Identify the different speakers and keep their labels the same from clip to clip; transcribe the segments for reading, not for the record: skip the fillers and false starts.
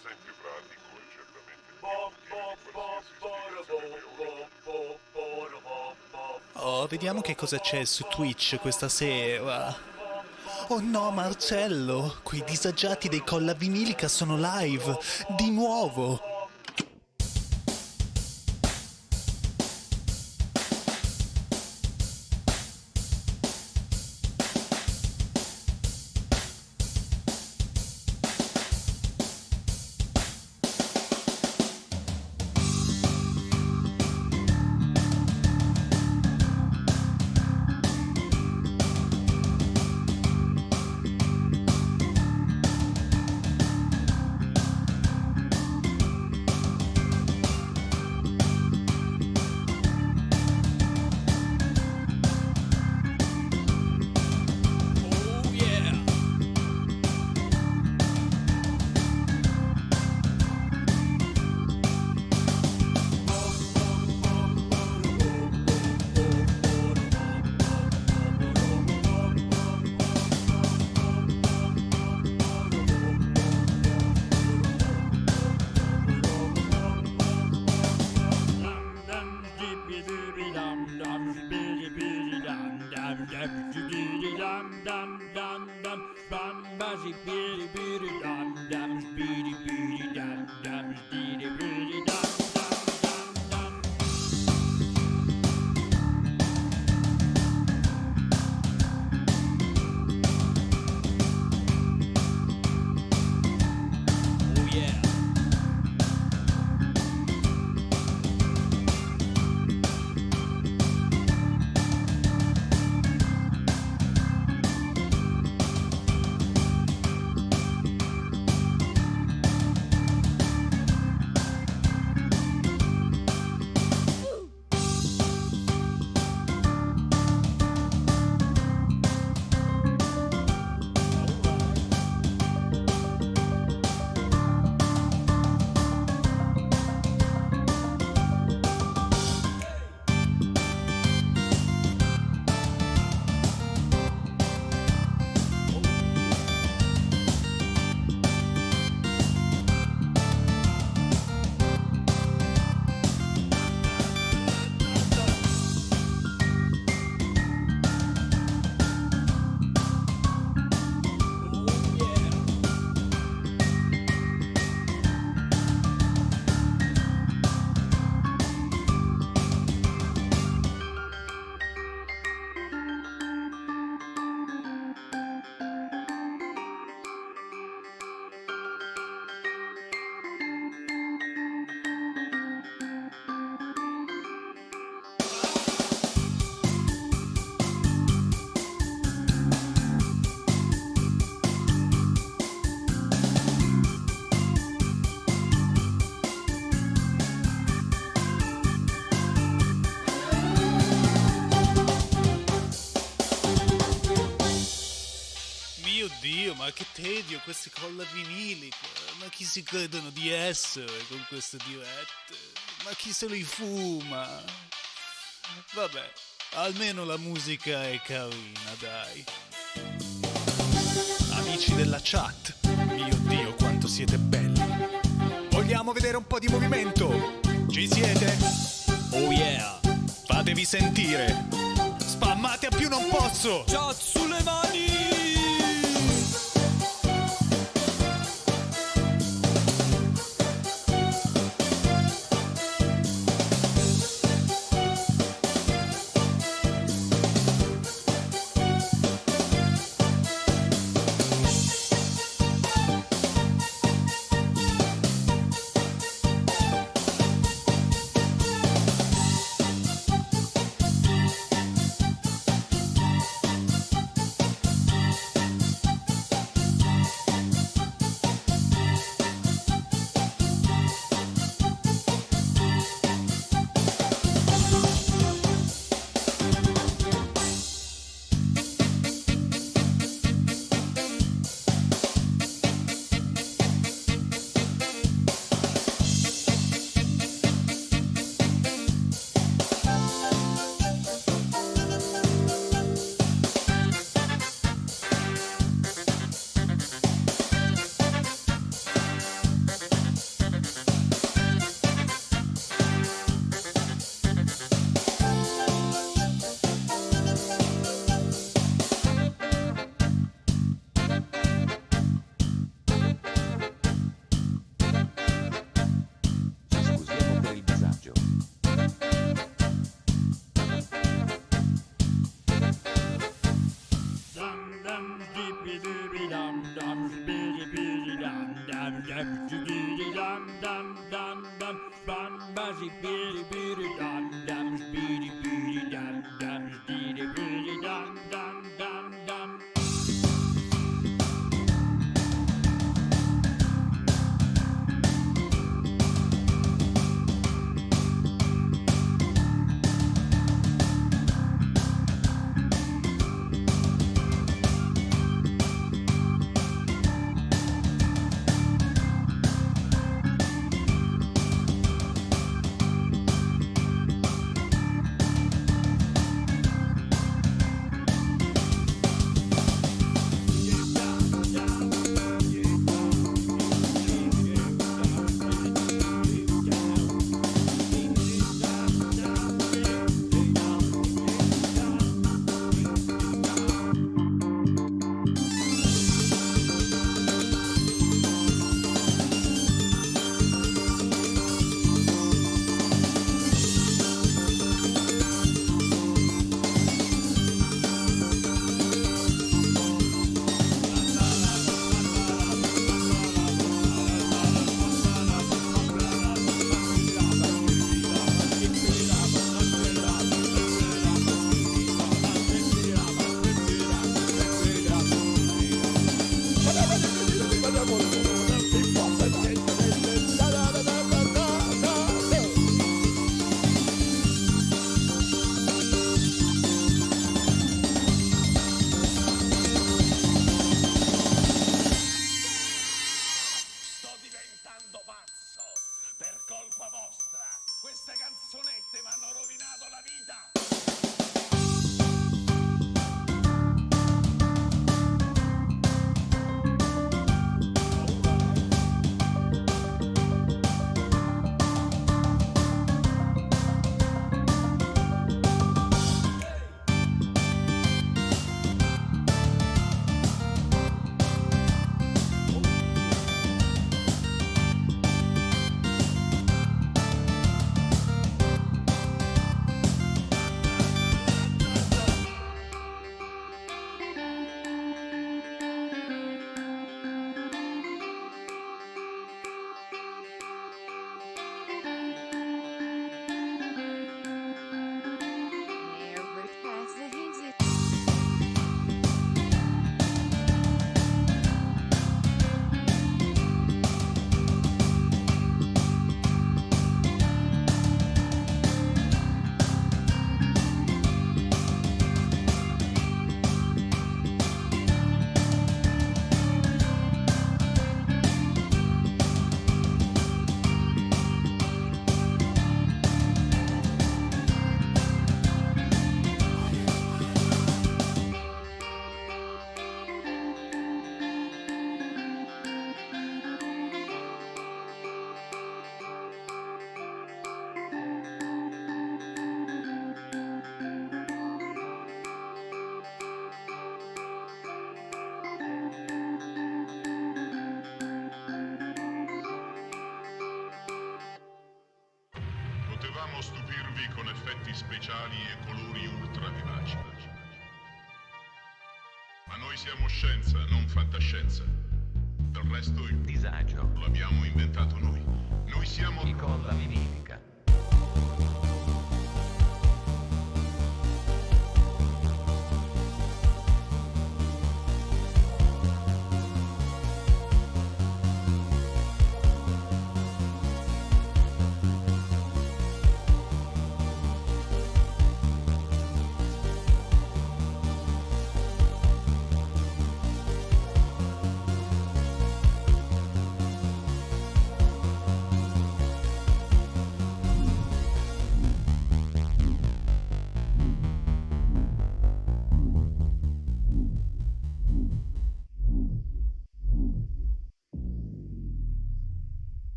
Speaker 1: esempio pratico è certamente il mio utile di qualsiasi spiegazione teorica.
Speaker 2: Oh, vediamo che cosa c'è su Twitch questa sera. Oh no, Marcello, quei disagiati dei Colla Vinilica sono live, di nuovo. Mio Dio, ma che tedio queste Colla Vinilica. Ma chi si credono di essere con queste dirette? Ma chi se li fuma? Vabbè, almeno la musica è carina, dai. Amici della chat, mio Dio quanto siete belli. Vogliamo vedere un po' di movimento? Ci siete? Oh yeah! Fatevi sentire! Spammate a più non posso!
Speaker 3: Chat sulle mani!
Speaker 1: Potevamo stupirvi con effetti speciali e colori ultra vivaci. Ma noi siamo scienza, non fantascienza. Del resto il
Speaker 3: disagio
Speaker 1: l'abbiamo inventato noi. Noi siamo
Speaker 3: di colla vinilica.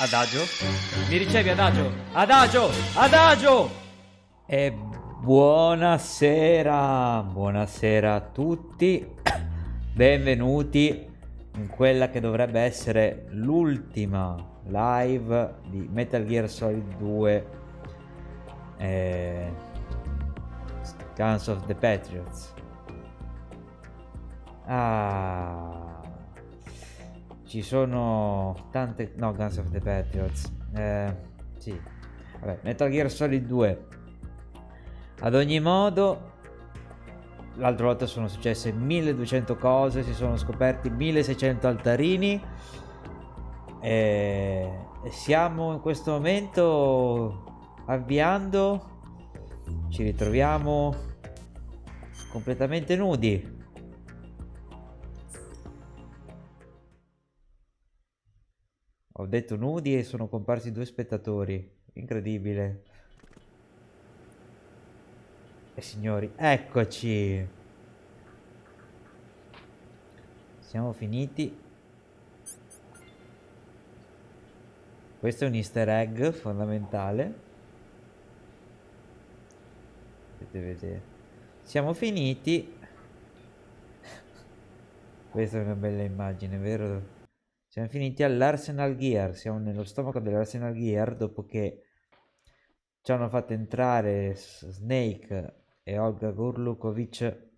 Speaker 4: Adagio? Mi ricevi Adagio? Adagio! Adagio! E buonasera, buonasera a tutti, benvenuti in quella che dovrebbe essere l'ultima live di Metal Gear Solid 2 Guns of the Patriots. Ah, ci sono tante... No, Guns of the Patriots. Sì. Vabbè, Metal Gear Solid 2. Ad ogni modo, l'altra volta sono successe 1200 cose, si sono scoperti 1600 altarini e siamo in questo momento avviando, ci ritroviamo completamente nudi. Ho detto nudi e sono comparsi 2 spettatori, incredibile. E signori, eccoci. Siamo finiti. Questo è un easter egg fondamentale. Potete vedere. Siamo finiti. Questa è una bella immagine, vero? Siamo finiti all'Arsenal Gear. Siamo nello stomaco dell'Arsenal Gear dopo che ci hanno fatto entrare Snake e Olga Gurlukovic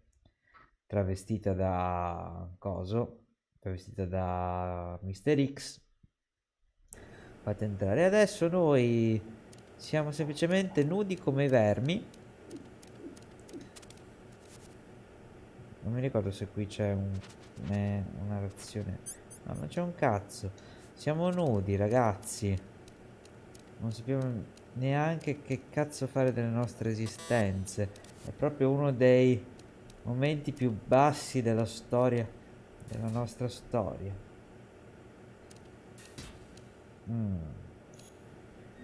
Speaker 4: travestita da coso, travestita da Mr. X. Fate entrare. Adesso noi siamo semplicemente nudi come i vermi. Non mi ricordo se qui c'è una reazione. No, non c'è un cazzo. Siamo nudi, ragazzi. Non sappiamo neanche che cazzo fare delle nostre esistenze. È proprio uno dei momenti più bassi della storia, della nostra storia.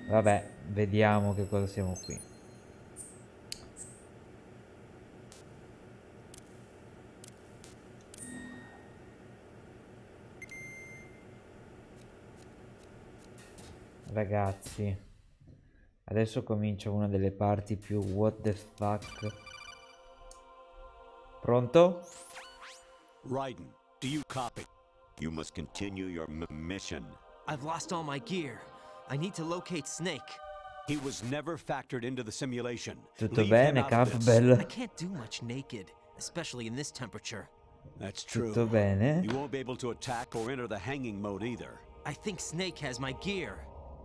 Speaker 4: Vabbè, vediamo che cosa siamo qui. Ragazzi, adesso comincia una delle parti più what the fuck. Pronto?
Speaker 3: Raiden, do you copy? You must continue your mission.
Speaker 5: I've lost all my gear. I need to locate Snake.
Speaker 3: He was never factored into the simulation.
Speaker 4: Tutto
Speaker 3: Leave him
Speaker 4: bene,
Speaker 3: out of this.
Speaker 4: Campbell?
Speaker 5: I can't do much naked, especially in this temperature.
Speaker 3: That's true.
Speaker 4: Tutto bene?
Speaker 3: You won't be able to attack or enter the hanging mode either.
Speaker 5: I think Snake has my gear.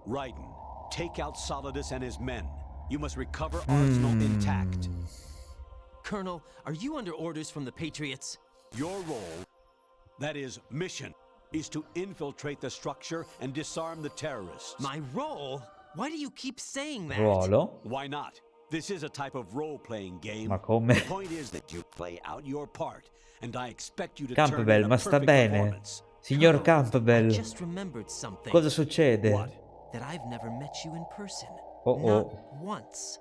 Speaker 3: Raiden, take out Solidus and his men. You must recover Arsenal intact.
Speaker 5: Colonel, are you under orders from the Patriots?
Speaker 3: Your role, that is mission, is to infiltrate the structure and disarm the terrorists.
Speaker 5: My role? Why do you keep saying that?
Speaker 4: Ruolo?
Speaker 3: Why not? This is a type of role-playing game.
Speaker 4: Ma come?
Speaker 3: The point is that you play out your part, and I expect you to turn
Speaker 4: Campbell,
Speaker 3: in a
Speaker 4: ma sta
Speaker 3: perfect
Speaker 4: bene?
Speaker 3: performance.
Speaker 4: Signor
Speaker 5: I
Speaker 4: Campbell,
Speaker 5: just remembered something.
Speaker 4: cosa succede?
Speaker 3: What?
Speaker 5: That I've never met you in person.
Speaker 4: Oh,
Speaker 5: Not
Speaker 4: oh.
Speaker 5: once.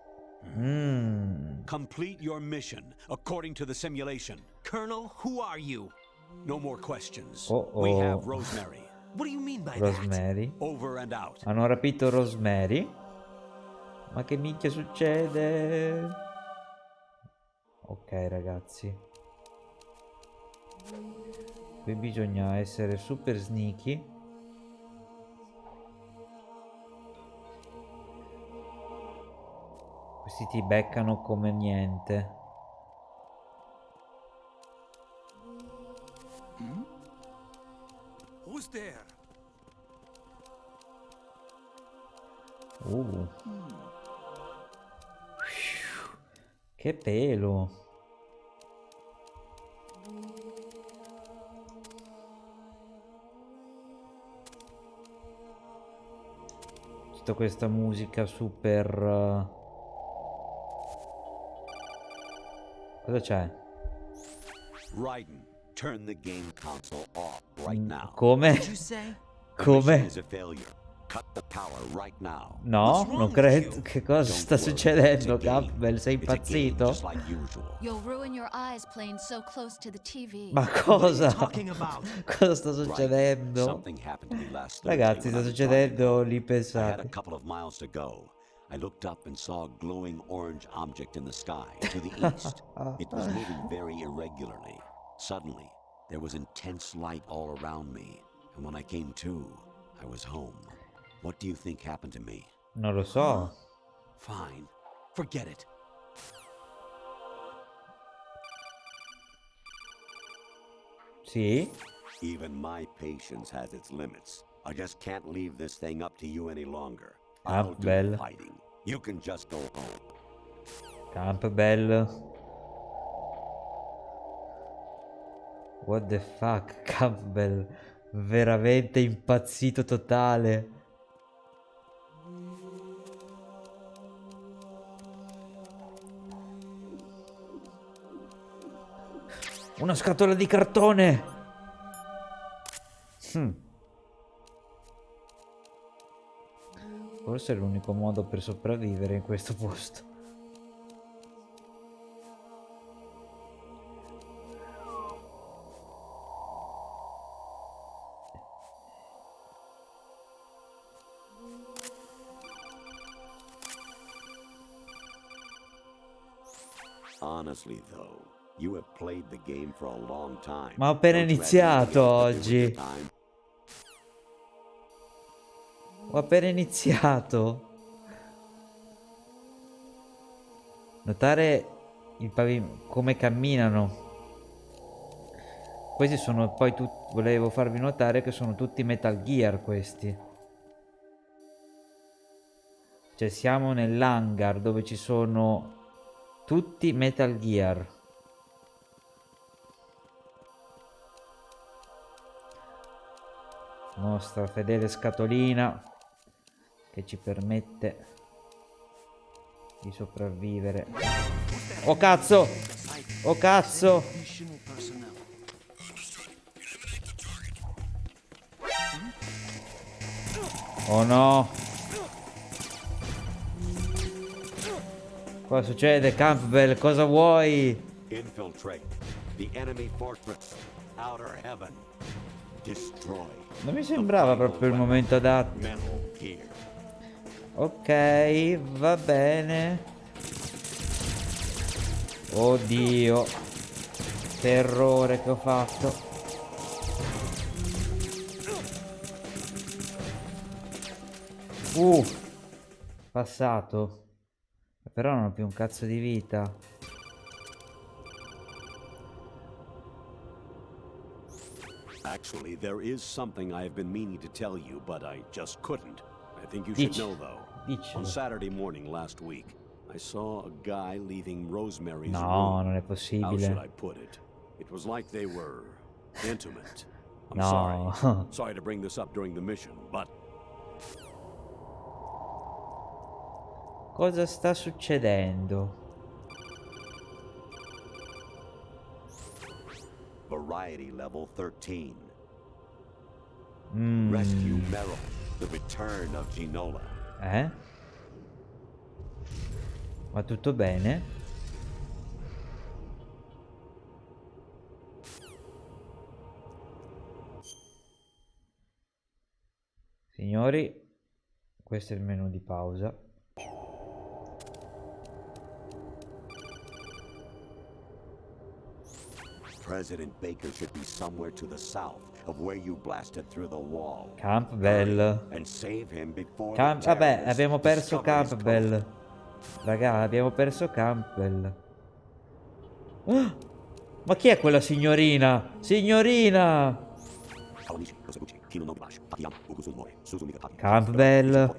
Speaker 3: Complete your mission according to the simulation.
Speaker 5: Colonel, who are you?
Speaker 3: No more questions.
Speaker 4: Oh,
Speaker 3: We
Speaker 4: oh.
Speaker 3: have Rosemary.
Speaker 5: What do you mean by that?
Speaker 4: Rosemary?
Speaker 3: Over and out.
Speaker 4: Hanno rapito Rosemary? Ma che minchia succede? Ok, ragazzi. Qui bisogna essere super sneaky. Questi ti beccano come niente.
Speaker 6: Who's there?
Speaker 4: Che pelo. Tutta questa musica super... Cosa c'è?
Speaker 3: Raiden, turn the game console off right now.
Speaker 4: Come?
Speaker 5: Did you say?
Speaker 3: The mission
Speaker 4: Come?
Speaker 3: is a failure. Cut the power right now.
Speaker 4: No,
Speaker 5: What's wrong
Speaker 4: non
Speaker 5: with
Speaker 4: credo.
Speaker 5: you?
Speaker 4: Che cosa
Speaker 3: Don't
Speaker 4: sta
Speaker 3: worry,
Speaker 4: succedendo,
Speaker 3: it's a game.
Speaker 4: Campbell? Sei
Speaker 3: It's a game
Speaker 4: impazzito?
Speaker 3: just like usual.
Speaker 7: You'll ruin your eyes playing so close to the TV.
Speaker 4: Ma
Speaker 5: What are you
Speaker 4: cosa?
Speaker 5: talking about?
Speaker 4: Cosa sta
Speaker 3: Right.
Speaker 4: succedendo?
Speaker 3: Something happened to me last Thursday
Speaker 4: Ragazzi,
Speaker 3: when
Speaker 4: sta
Speaker 3: I was
Speaker 4: succedendo lì,
Speaker 3: driving. I had a
Speaker 4: pensate.
Speaker 3: couple of miles to go. I looked up and saw a glowing orange object in the sky to the east. It was moving very irregularly. Suddenly, there was intense light all around me, and when I came to, I was home. What do you think happened to me?
Speaker 4: Non lo so.
Speaker 3: Fine. Forget it.
Speaker 4: Sì?
Speaker 3: Even my patience has its limits. I just can't leave this thing up to you any longer.
Speaker 4: Ah,
Speaker 3: I'll do the
Speaker 4: bello.
Speaker 3: fighting. You can just go home.
Speaker 4: Campbell. What the fuck, Campbell? Veramente impazzito totale. Una scatola di cartone. Forse è l'unico modo per sopravvivere in questo posto.
Speaker 3: Honestly, though, you have played the game for a long time.
Speaker 4: Ma ho appena
Speaker 3: Don't you have anything
Speaker 4: iniziato
Speaker 3: else to do with your
Speaker 4: oggi.
Speaker 3: time?
Speaker 4: Ho appena iniziato. Notare il pavimento, come camminano. Questi sono poi tutti. Volevo farvi notare che sono tutti Metal Gear questi. Cioè siamo nell'hangar dove ci sono tutti Metal Gear. Nostra fedele scatolina che ci permette di sopravvivere. Oh cazzo! Oh cazzo! Oh no! Cosa succede, Campbell? Cosa vuoi?
Speaker 3: Infiltrate the enemy fortress, outer heaven. Destroy.
Speaker 4: Non mi sembrava proprio il momento adatto.
Speaker 3: Metal Gear.
Speaker 4: Ok, va bene. Oddio. Terrore che ho fatto. Passato. Però non ho più un cazzo di vita.
Speaker 3: Actually, there is something I have been meaning to tell you, but I just couldn't. I think you should know, though. On Saturday morning last week, I saw a guy leaving Rosemary's
Speaker 4: No,
Speaker 3: room.
Speaker 4: non è
Speaker 3: How should I
Speaker 4: possibile.
Speaker 3: put it? It was like they were intimate. I'm
Speaker 4: No.
Speaker 3: sorry. Sorry to bring this up during the mission, but
Speaker 4: Cosa sta succedendo?
Speaker 3: variety level 13.
Speaker 4: Mm.
Speaker 3: Rescue Meryl, the return of Ginola.
Speaker 4: Va tutto bene? Signori, questo è il menu di pausa.
Speaker 3: President Baker should be somewhere to the south of where you blasted through the wall.
Speaker 4: Campbell.
Speaker 3: And save him before
Speaker 4: Vabbè, abbiamo perso Campbell. Raga, abbiamo perso Campbell. Ah! Ma chi è quella signorina? Signorina! Campbell.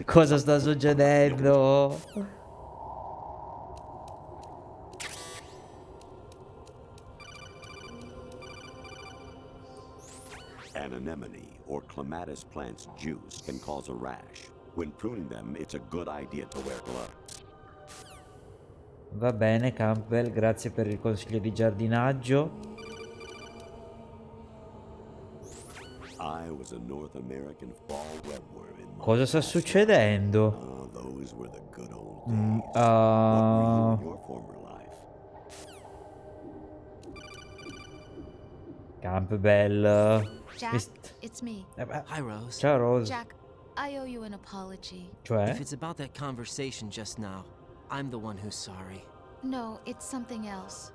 Speaker 4: Cosa sta succedendo?
Speaker 3: An anemone or clematis plant's juice can cause a rash. When pruning them, it's a good idea to wear gloves.
Speaker 4: Va bene, Campbell, grazie per il consiglio di giardinaggio.
Speaker 3: I was a North American fall webworm in my
Speaker 4: Cosa sta succedendo?
Speaker 3: Oh, those were the good old days. What were you in your former life?
Speaker 4: Campbell.
Speaker 7: Jack, it's me.
Speaker 5: Hi, Rose.
Speaker 4: Ciao Rose.
Speaker 7: Jack, I owe you an apology.
Speaker 4: Cioè?
Speaker 5: If it's about that conversation just now, I'm the one who's sorry.
Speaker 7: No, it's something else.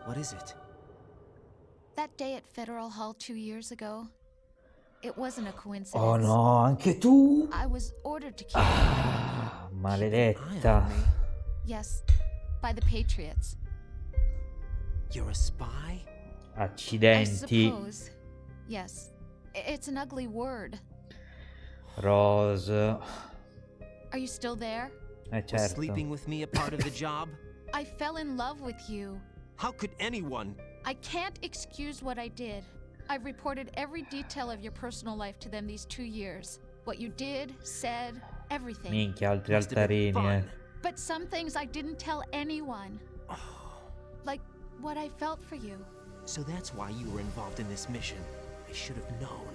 Speaker 5: What is it?
Speaker 7: That day at Federal Hall 2 years ago, it wasn't a coincidence.
Speaker 4: Oh no, anche tu?
Speaker 7: I was ordered to keep
Speaker 4: Maledetta.
Speaker 7: Yes, by the Patriots.
Speaker 5: You're a spy?
Speaker 7: I
Speaker 4: Accidenti.
Speaker 7: suppose. Yes. It's an ugly word.
Speaker 4: Rose.
Speaker 7: Are you still there?
Speaker 5: Was
Speaker 4: Certo.
Speaker 5: sleeping with me a part of the job?
Speaker 7: I fell in love with you.
Speaker 5: How could anyone?
Speaker 7: I can't excuse what I did. I've reported every detail of your personal life to them these 2 years. What you did, said, everything.
Speaker 4: Minchia, altri
Speaker 5: Must have been
Speaker 4: altarini,
Speaker 5: fun.
Speaker 7: But some things I didn't tell anyone. Like what I felt for you.
Speaker 5: So that's why you were involved in this mission. I should have known.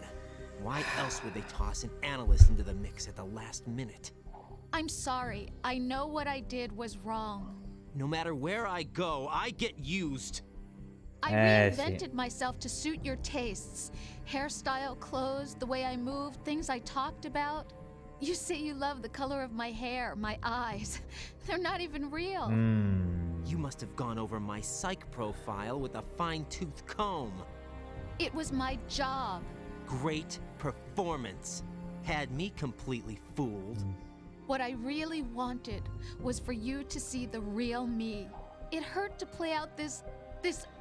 Speaker 5: Why else would they toss an analyst into the mix at the last minute?
Speaker 7: I'm sorry. I know what I did was wrong.
Speaker 5: No matter where I go, I get used.
Speaker 7: I
Speaker 4: Sì.
Speaker 7: reinvented myself to suit your tastes. Hairstyle, clothes, the way I moved, things I talked about. You say you love the color of my hair, my eyes. They're not even real.
Speaker 5: You must have gone over my psych profile with a fine-tooth comb.
Speaker 7: It was my job.
Speaker 5: Great performance. Had me completely fooled.
Speaker 7: What I really wanted was for you to see the real me. It hurt to play out this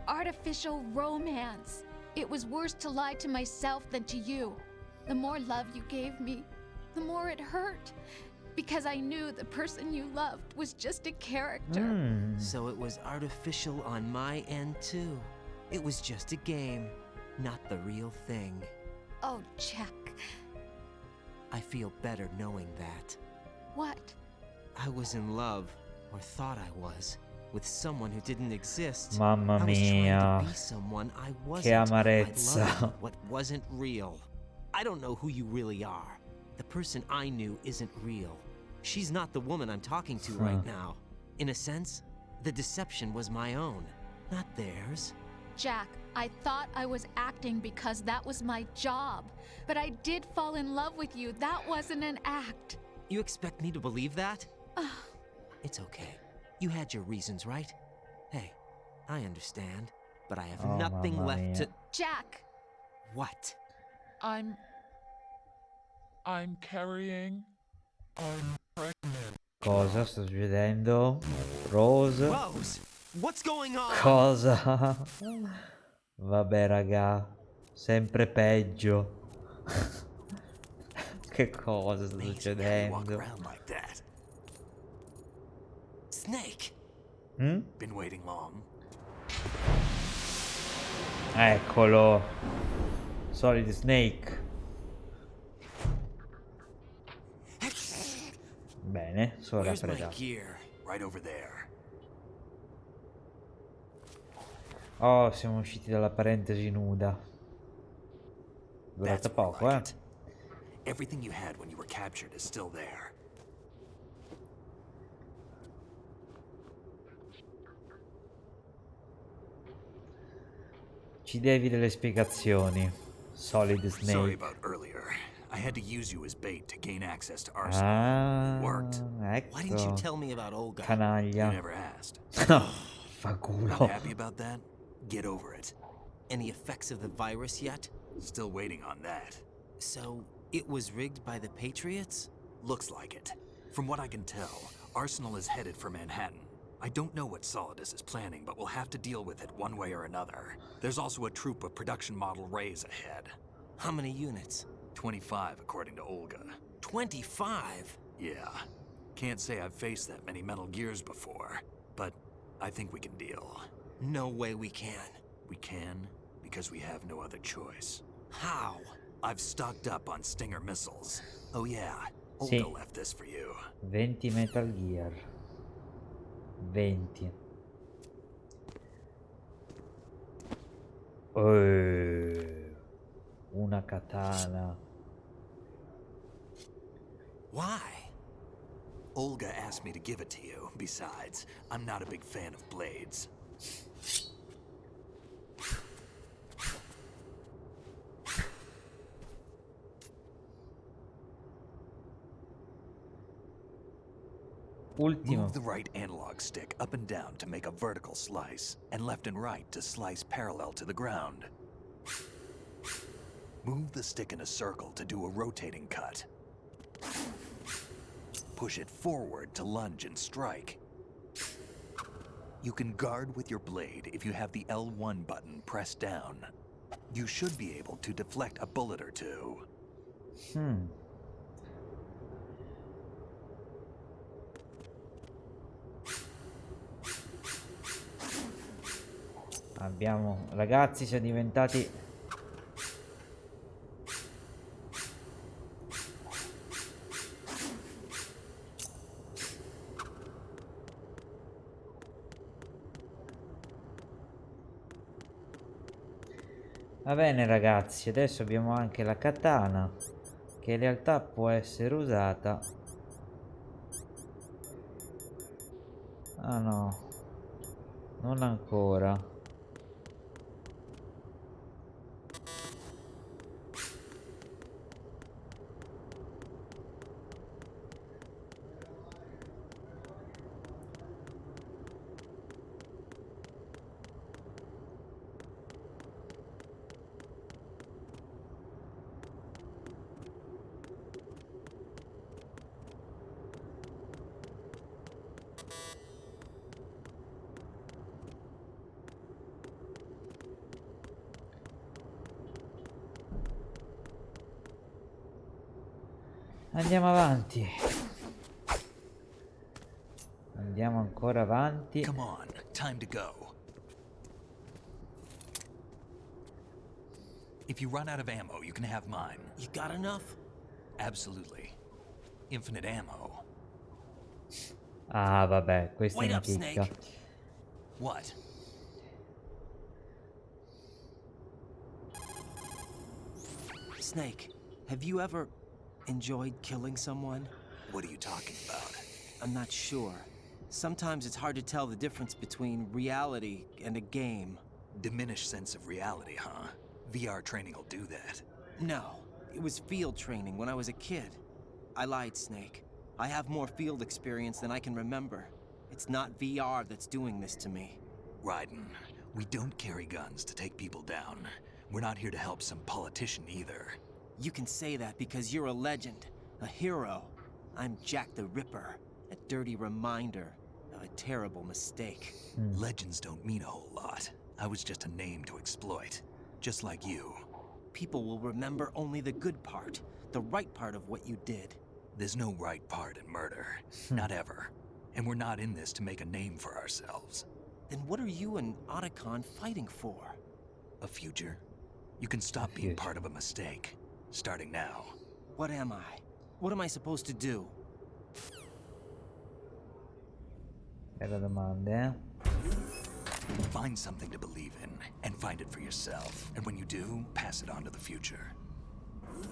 Speaker 7: artificial romance. It was worse to lie to myself than to you. The more love you gave me, the more it hurt. Because I knew the person you loved was just a character.
Speaker 5: So it was artificial on my end too. It was just a game, not the real thing.
Speaker 7: Oh, Jack.
Speaker 5: I feel better knowing that.
Speaker 7: What?
Speaker 5: I was in love, or thought I was, with someone who didn't exist.
Speaker 4: Mamma
Speaker 5: I was trying
Speaker 4: mia.
Speaker 5: to be someone I wasn't.
Speaker 4: Che
Speaker 5: I
Speaker 4: amarezza.
Speaker 5: loved what wasn't real. I don't know who you really are. The person I knew isn't real. She's not the woman I'm talking to right now. In a sense, the deception was my own, not theirs.
Speaker 7: Jack, I thought I was acting because that was my job. But I did fall in love with you. That wasn't an act.
Speaker 5: You expect me to believe that? It's okay. You had your reasons, right? Hey, I understand, but I have
Speaker 4: Oh,
Speaker 5: nothing
Speaker 4: mamma
Speaker 5: left
Speaker 4: mia.
Speaker 5: to...
Speaker 7: Jack!
Speaker 5: What?
Speaker 1: I'm carrying. I'm pregnant.
Speaker 4: Cosa sta succedendo? Rose?
Speaker 5: Rose, what's going on?
Speaker 4: Cosa? Vabbè, raga. Sempre peggio. Che cosa sta
Speaker 3: Amazing how you walk
Speaker 4: succedendo?
Speaker 3: around like that.
Speaker 5: Snake!
Speaker 3: Been waiting long?
Speaker 4: Eccolo. Solid Snake. Bene, sono
Speaker 5: Where's my
Speaker 4: raffreddato.
Speaker 5: gear?
Speaker 3: Right over there.
Speaker 4: Oh, siamo usciti dalla parentesi nuda. Durata
Speaker 3: That's more
Speaker 4: poco,
Speaker 3: like
Speaker 4: eh.
Speaker 3: it. Everything you had when you were captured is still there.
Speaker 4: Ci devi delle spiegazioni. Solid
Speaker 3: Sorry
Speaker 4: Snake.
Speaker 3: about earlier. I had to use you as bait to gain access to Arsenal.
Speaker 4: Ah,
Speaker 3: Worked.
Speaker 5: Why didn't you
Speaker 4: ecco.
Speaker 5: tell me about Olga?
Speaker 3: You
Speaker 4: Canaglia.
Speaker 3: never asked.
Speaker 4: Fa
Speaker 3: Not
Speaker 4: culo.
Speaker 3: happy about that? Get over it.
Speaker 5: Any effects of the virus yet?
Speaker 3: Still waiting on that.
Speaker 5: So, it was rigged by the Patriots?
Speaker 3: Looks like it. From what I can tell, Arsenal is headed for Manhattan. I don't know what Solidus is planning, but we'll have to deal with it one way or another. There's also a troop of production model Rays ahead.
Speaker 5: How many units?
Speaker 3: 25, according to Olga.
Speaker 5: 25?
Speaker 3: Yeah. Can't say I've faced that many Metal Gears before, but I think we can deal.
Speaker 5: No way we can.
Speaker 3: We can, because we have no other choice.
Speaker 5: How?
Speaker 3: I've stocked up on Stinger missiles. Oh yeah,
Speaker 4: Sì.
Speaker 3: Olga left this for you.
Speaker 4: 20 Metal Gear. 20. Una katana.
Speaker 5: Why?
Speaker 3: Olga asked me to give it to you. Besides, I'm not a big fan of blades.
Speaker 4: Ultimo.
Speaker 3: Move the right analog stick up and down to make a vertical slice, and left and right to slice parallel to the ground. Move the stick in a circle to do a rotating cut. Push it forward to lunge and strike.
Speaker 6: You can guard with your blade if you have the L1 button pressed down. You should be able to deflect a bullet or two.
Speaker 4: Abbiamo, ragazzi, siamo diventati va bene ragazzi, adesso abbiamo anche la katana che in realtà può essere usata. Ah no, non ancora. Andiamo avanti. Andiamo ancora avanti.
Speaker 6: Come on, time to go. If you run out of ammo, you can have mine.
Speaker 5: You got enough?
Speaker 6: Absolutely. Infinite ammo.
Speaker 4: Ah, vabbè, questa è
Speaker 5: Wait
Speaker 4: una
Speaker 5: up,
Speaker 4: chicca.
Speaker 5: Snake.
Speaker 6: What?
Speaker 5: Snake, have you ever enjoyed killing someone?
Speaker 6: What are you talking about?
Speaker 5: I'm not sure. Sometimes it's hard to tell the difference between reality and a game.
Speaker 6: Diminished sense of reality, huh? VR training will do that.
Speaker 5: No, it was field training when I was a kid. I lied, Snake. I have more field experience than I can remember. It's not VR that's doing this to me.
Speaker 6: Raiden, we don't carry guns to take people down. We're not here to help some politician either.
Speaker 5: You can say that because you're a legend, a hero. I'm Jack the Ripper, a dirty reminder of a terrible mistake.
Speaker 6: Legends don't mean a whole lot. I was just a name to exploit, just like you.
Speaker 5: People will remember only the good part, the right part of what you did.
Speaker 6: There's no right part in murder. Not ever. And we're not in this to make a name for ourselves.
Speaker 5: Then what are you and Otacon fighting for?
Speaker 6: A future? You can stop being part of a mistake. Starting now.
Speaker 5: What am I? What am I supposed to do?
Speaker 4: Bella domanda, eh?
Speaker 6: Find something to believe in, and find it for yourself. And when you do, pass it on to the future.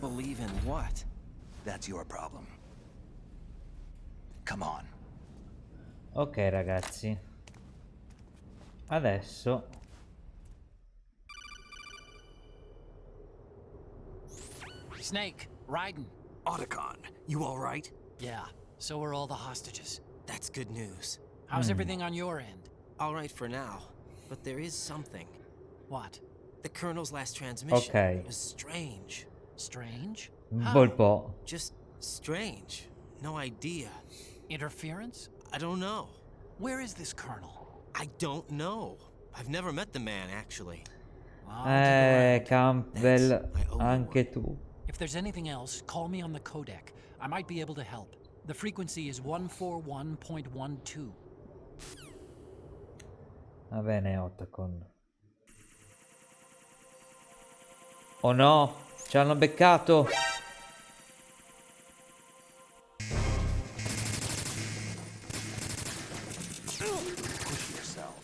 Speaker 5: Believe in what?
Speaker 6: That's your problem. Come on.
Speaker 4: Ok ragazzi, adesso
Speaker 8: Snake, Raiden.
Speaker 6: Otacon, you alright?
Speaker 8: Yeah, so are all the hostages.
Speaker 5: That's good news.
Speaker 8: How's everything on your end?
Speaker 5: All right for now, but there is something.
Speaker 8: What?
Speaker 5: The Colonel's last transmission
Speaker 4: Ok.
Speaker 5: was strange.
Speaker 8: Strange?
Speaker 4: un
Speaker 8: How?
Speaker 4: bel po'.
Speaker 5: Just strange. No idea.
Speaker 8: Interference?
Speaker 5: I don't know.
Speaker 8: Where is this colonel?
Speaker 5: I don't know. I've never met the man, actually.
Speaker 8: I'll take a ride.
Speaker 4: Campbell,
Speaker 5: Thanks, I owe you
Speaker 4: anche tu.
Speaker 8: If there's anything else, call me on the codec. I might be able to help. The frequency is 141.12.
Speaker 4: Va bene, Otacon. Oh no, ci hanno beccato.
Speaker 6: Push yourself.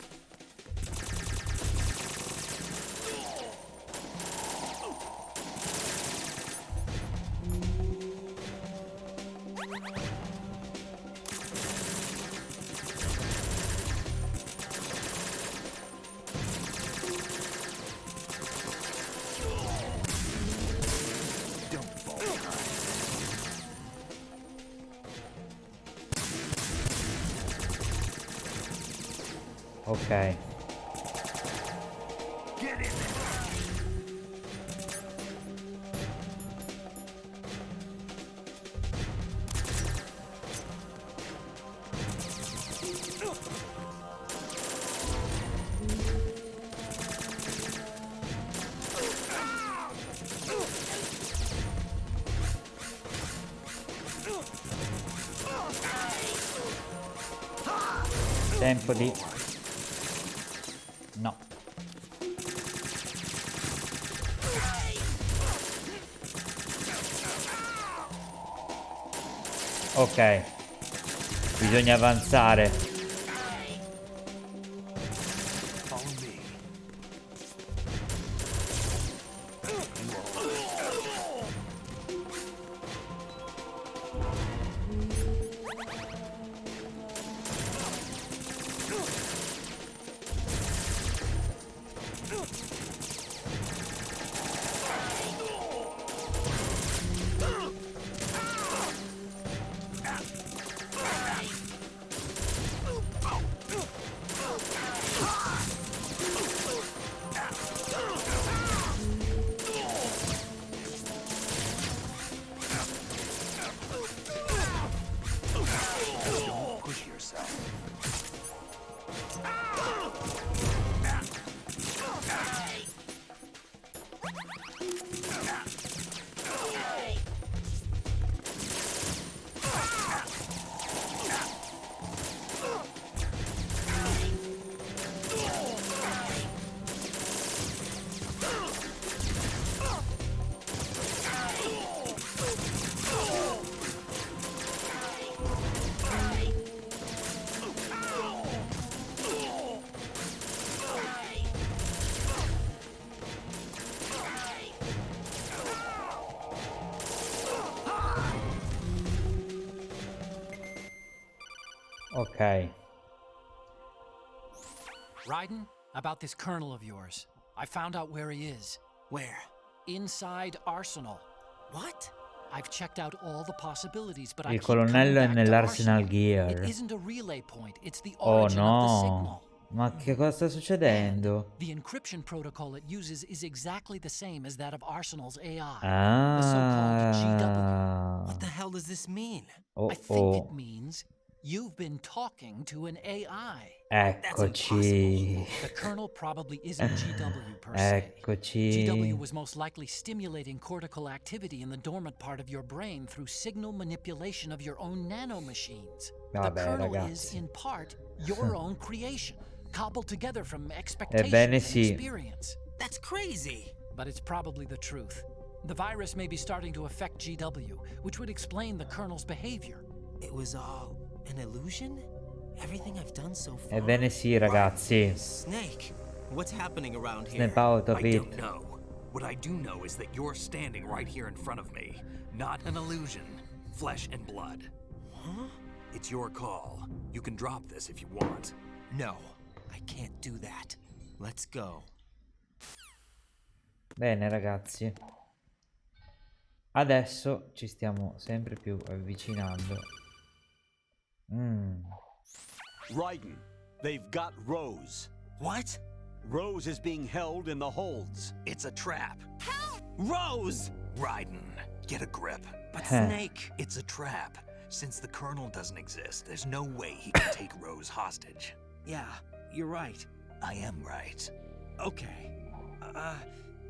Speaker 6: Don't fall behind.
Speaker 4: Ok.
Speaker 6: Get in there.
Speaker 4: Tempo di... No. Ok. Bisogna avanzare.
Speaker 6: Follow me. Don't push yourself.
Speaker 4: Ok.
Speaker 8: Raiden, about this colonel of yours. I found out where he is.
Speaker 5: Where?
Speaker 8: Inside Arsenal.
Speaker 5: What?
Speaker 8: I've checked out all the possibilities, but I
Speaker 4: Il
Speaker 8: keep coming
Speaker 4: colonnello è
Speaker 8: back to
Speaker 4: nell'Arsenal
Speaker 8: Arsenal.
Speaker 4: Gear.
Speaker 8: It isn't a relay point, it's the
Speaker 4: Oh
Speaker 8: origin of the
Speaker 4: no.
Speaker 8: signal.
Speaker 4: Ma che cosa sta succedendo?
Speaker 8: The encryption protocol it uses is exactly the same as that of Arsenal's AI.
Speaker 4: Ah.
Speaker 8: The so-called GW.
Speaker 5: What the hell does this mean?
Speaker 4: Oh,
Speaker 8: I think it
Speaker 4: oh.
Speaker 8: means you've been talking to an AI.
Speaker 4: Eccoci.
Speaker 8: The kernel probably isn't GW per se.
Speaker 4: Eccoci.
Speaker 8: GW was most likely stimulating cortical activity in the dormant part of your brain through signal manipulation of your own nanomachines. The
Speaker 4: Vabbè,
Speaker 8: kernel
Speaker 4: ragazzi.
Speaker 8: is, in part, your own creation, cobbled together from expectations
Speaker 4: Ebbene
Speaker 8: and
Speaker 4: sì.
Speaker 8: experience.
Speaker 5: That's crazy.
Speaker 8: But it's probably the truth. The virus may be starting to affect GW, which would explain the kernel's behavior.
Speaker 5: It was all an illusion? Everything I've done so far?
Speaker 4: Ebbene sì, ragazzi.
Speaker 5: Snake, what's happening around here?
Speaker 4: Snap out of
Speaker 6: I
Speaker 4: it.
Speaker 6: don't know. What I do know is that you're standing right here in front of me. Not an illusion. Flesh and blood.
Speaker 5: Huh?
Speaker 6: It's your call. You can drop this if you want.
Speaker 5: No, I can't do that. Let's go.
Speaker 4: Bene, ragazzi. Adesso ci stiamo sempre più avvicinando.
Speaker 3: Raiden, they've got Rose.
Speaker 5: What?
Speaker 3: Rose is being held in the holds.
Speaker 6: It's a trap.
Speaker 5: Rose!
Speaker 6: Raiden, get a grip.
Speaker 5: But
Speaker 4: Huh.
Speaker 5: Snake,
Speaker 6: It's a trap. Since the Colonel doesn't exist, there's no way he can take Rose hostage.
Speaker 5: yeah, you're right.
Speaker 6: I am right.
Speaker 5: Okay.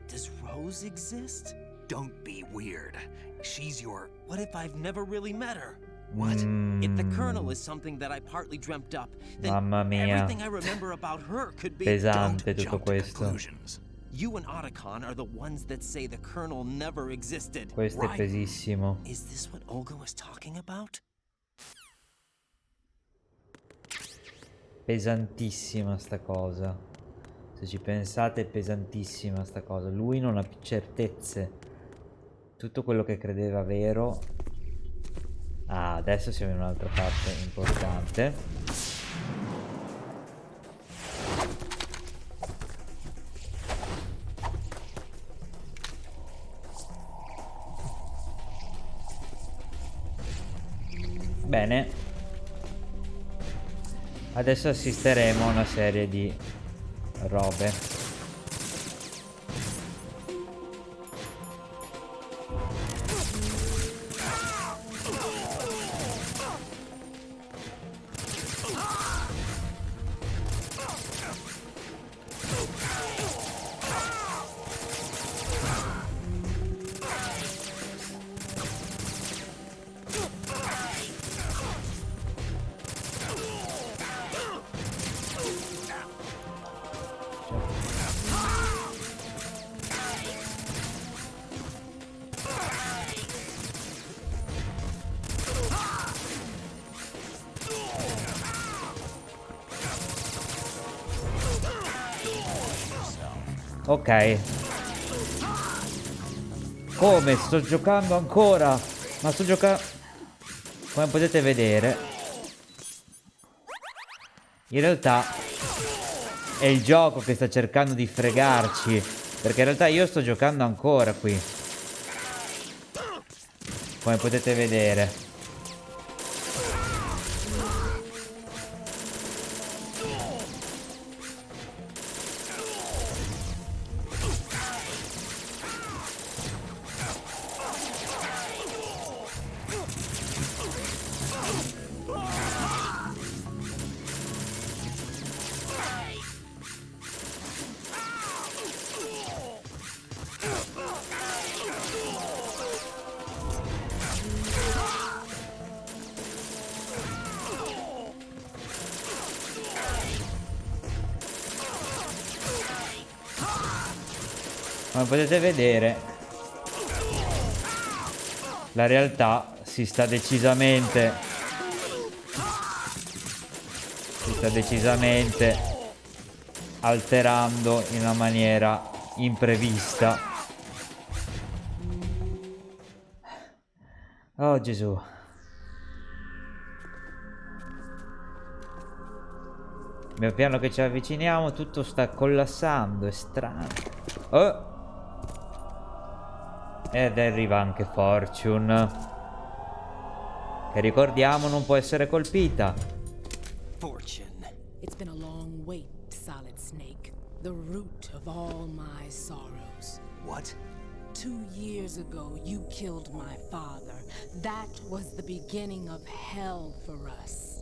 Speaker 5: Does Rose exist?
Speaker 6: Don't be weird. She's your...
Speaker 5: What if I've never really met her?
Speaker 6: What?
Speaker 5: If the Colonel is something that I partly dreamt up, then
Speaker 4: Mamma mia.
Speaker 5: everything I remember about her could be...
Speaker 4: Pesante
Speaker 6: Don't
Speaker 4: tutto
Speaker 6: jump to
Speaker 4: questo.
Speaker 6: conclusions.
Speaker 5: You and Otacon are the ones that say the Colonel never existed.
Speaker 4: Questo è
Speaker 6: Right.
Speaker 4: pesissimo.
Speaker 5: Is this what Olga was talking about?
Speaker 4: Pesantissima sta cosa. Se ci pensate è pesantissima sta cosa. Lui non ha più certezze. Tutto quello che credeva vero. Ah, adesso siamo in un'altra parte importante. Bene. Adesso assisteremo a una serie di robe. Ok. Come? Sto giocando ancora? Ma sto giocando... Come potete vedere, in realtà è il gioco che sta cercando di fregarci, perché in realtà io sto giocando ancora qui, come potete vedere. Come potete vedere, la realtà si sta decisamente alterando in una maniera imprevista. Oh Gesù. Pian piano che ci avviciniamo tutto sta collassando, è strano. Oh! Ed arriva anche Fortune, che ricordiamo non può essere colpita.
Speaker 5: Fortune.
Speaker 9: It's been a long wait, Solid Snake. The root of all my sorrows.
Speaker 6: What?
Speaker 9: 2 years ago, you killed my father. That was the beginning of hell for us.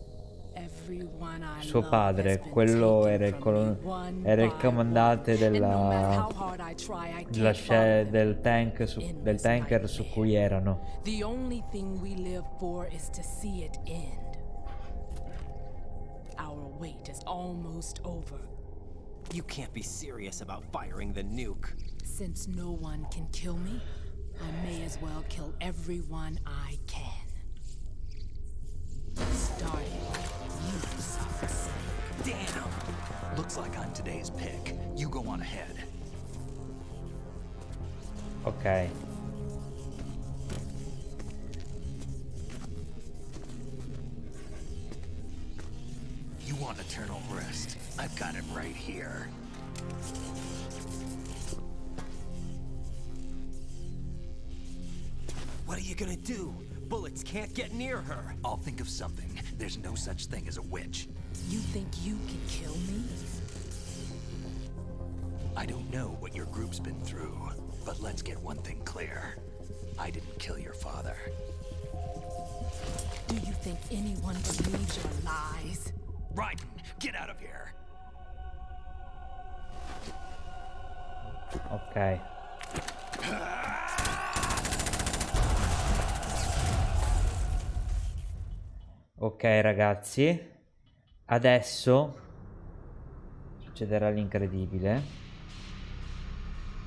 Speaker 9: Everyone I
Speaker 4: Suo
Speaker 9: love
Speaker 4: padre,
Speaker 9: has been
Speaker 4: quello
Speaker 9: taken
Speaker 4: era il,
Speaker 9: from me one
Speaker 4: era il
Speaker 9: by
Speaker 4: comandante
Speaker 9: one. And no matter
Speaker 4: della,
Speaker 9: how hard I try, I
Speaker 4: della
Speaker 9: can't follow them.
Speaker 4: del
Speaker 9: Endless
Speaker 4: tanker su cui
Speaker 9: nightmare.
Speaker 4: erano.
Speaker 9: The only thing we live for is to see it end. Our wait is almost over.
Speaker 5: You can't be serious about firing the nuke.
Speaker 9: Since no one can kill me, I may as well kill everyone I can. Starting with you, Solid Snake.
Speaker 6: Damn! Looks like I'm today's pick. You go on ahead.
Speaker 4: Ok.
Speaker 6: You want eternal rest? I've got it right here.
Speaker 5: What are you gonna do? Bullets can't get near her.
Speaker 6: I'll think of something. There's no such thing as a witch.
Speaker 9: You think you can kill me?
Speaker 6: I don't know what your group's been through, but let's get one thing clear. I didn't kill your father.
Speaker 9: Do you think anyone believes your lies?
Speaker 6: Raiden, get out of here!
Speaker 4: Ok. Ok ragazzi, adesso succederà l'incredibile,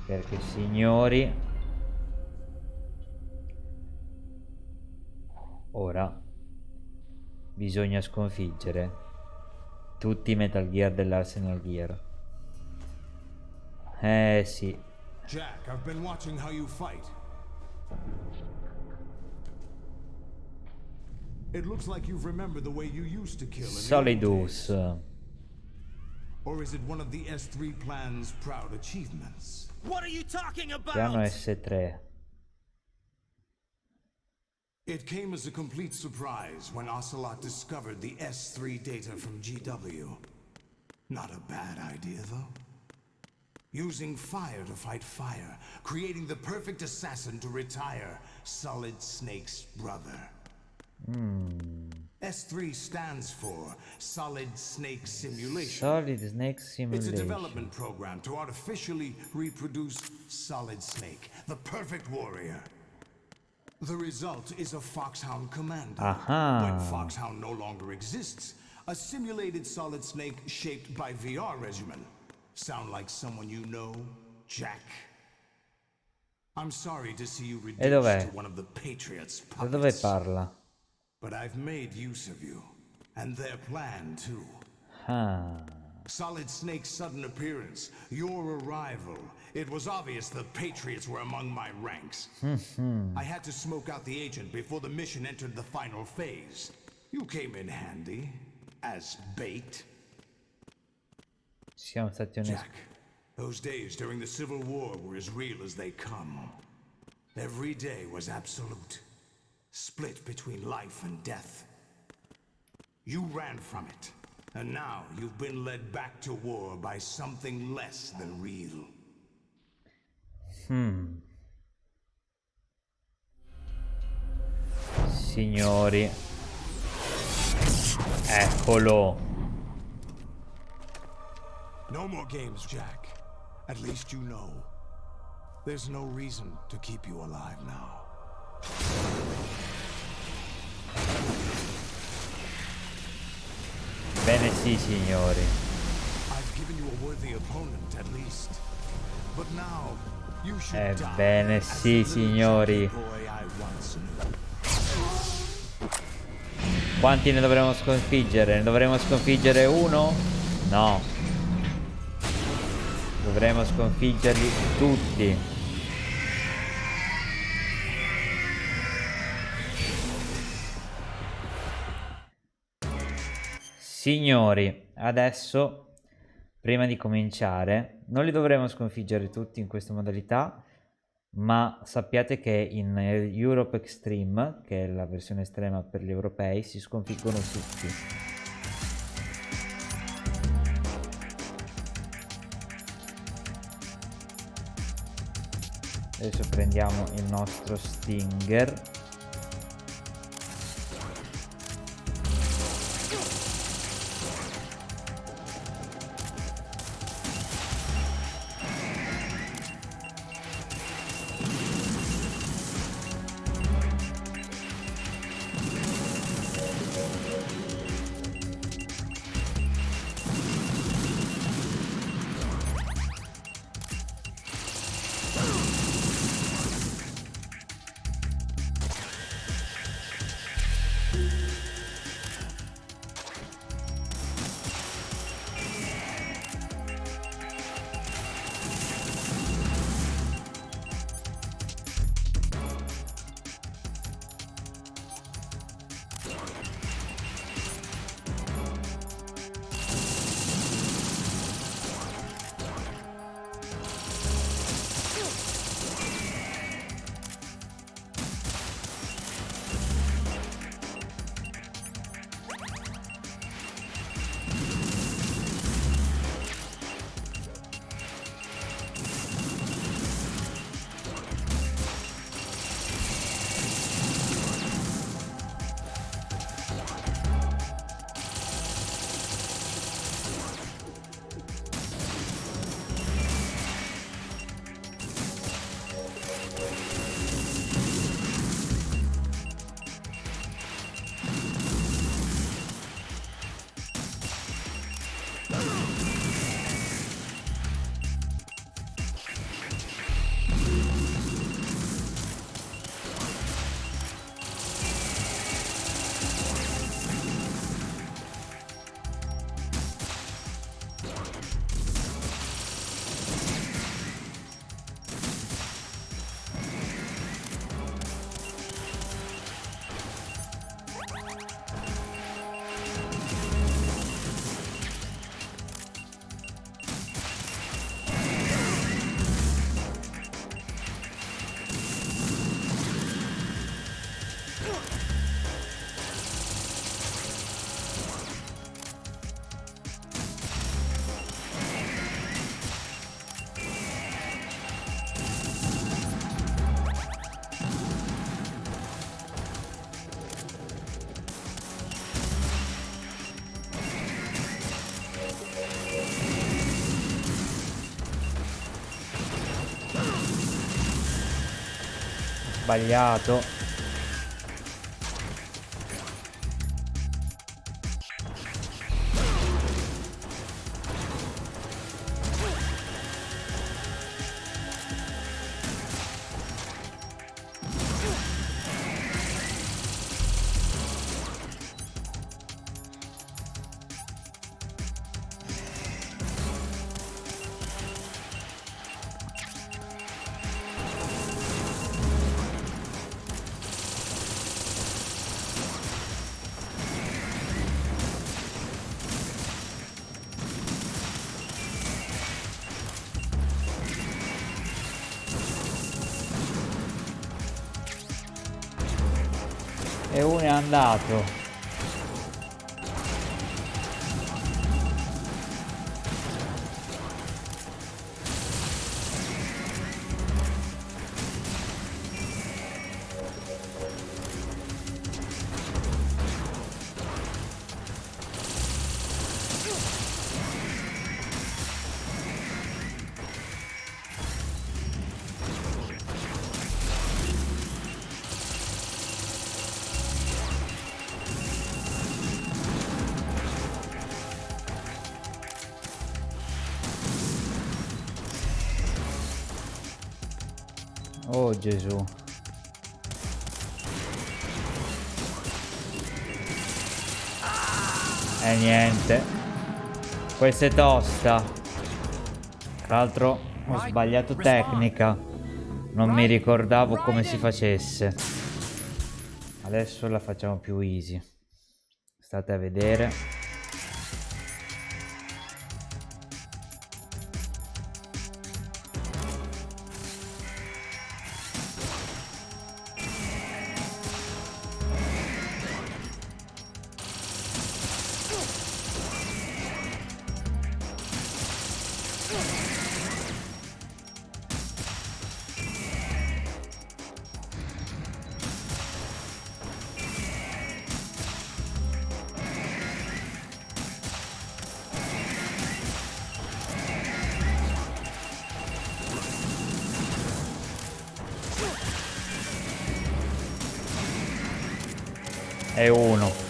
Speaker 4: perché signori, ora bisogna sconfiggere tutti i Metal Gear dell'Arsenal Gear. Sì.
Speaker 10: Jack, I've been watching how you fight. It looks like you've remembered the way you used to kill in the old
Speaker 4: Solidus.
Speaker 10: days. Or is it one of the S3 plan's proud achievements?
Speaker 5: What are you talking about?
Speaker 4: Piano S3.
Speaker 10: It came as a complete surprise when Ocelot discovered the S3 data from GW. Not a bad idea, though. Using fire to fight fire, creating the perfect assassin to retire Solid Snake's brother. S3 stands for Solid Snake Simulation.
Speaker 4: Solid Snake
Speaker 10: It's a
Speaker 4: Simulation.
Speaker 10: development program to artificially reproduce Solid Snake, the perfect warrior. The result is a Foxhound Commando.
Speaker 4: Aha.
Speaker 10: When Foxhound no longer exists, a simulated Solid Snake shaped by VR regimen. Sound like someone you know, Jack? I'm sorry to see you reduced
Speaker 4: dov'è?
Speaker 10: to one of the Patriots'
Speaker 4: Da dove
Speaker 10: puppets.
Speaker 4: parla?
Speaker 10: But I've made use of you, and their plan too.
Speaker 4: Ah.
Speaker 10: Solid Snake's sudden appearance, your arrival. It was obvious the Patriots were among my ranks. I had to smoke out the agent before the mission entered the final phase. You came in handy, as bait.
Speaker 4: Siamo stati onesti.
Speaker 10: Jack, those days during the Civil War were as real as they come. Every day was absolute, split between life and death. You ran from it, and now you've been led back to war by something less than real.
Speaker 4: Signori, eccolo.
Speaker 10: No more games, Jack. At least you know. There's no reason to keep you alive now.
Speaker 4: Bene sì, signori.
Speaker 10: I've given you a worthy opponent at least. But now you should die
Speaker 4: Ebbene
Speaker 10: as
Speaker 4: sì,
Speaker 10: the little
Speaker 4: signori.
Speaker 10: junkie boy I once knew.
Speaker 4: Quanti ne dovremo sconfiggere? Ne dovremo sconfiggere uno? No. Dovremo sconfiggerli tutti. Signori, adesso, prima di cominciare, non li dovremo sconfiggere tutti in questa modalità, ma sappiate che in Europe Extreme, che è la versione estrema per gli europei, si sconfiggono tutti. Adesso prendiamo il nostro Stinger. Sbagliato. E uno è andato. Oh Gesù. E niente. Questa è tosta. Tra l'altro ho sbagliato tecnica. Non mi ricordavo come si facesse. Adesso la facciamo più easy. State a vedere. E uno.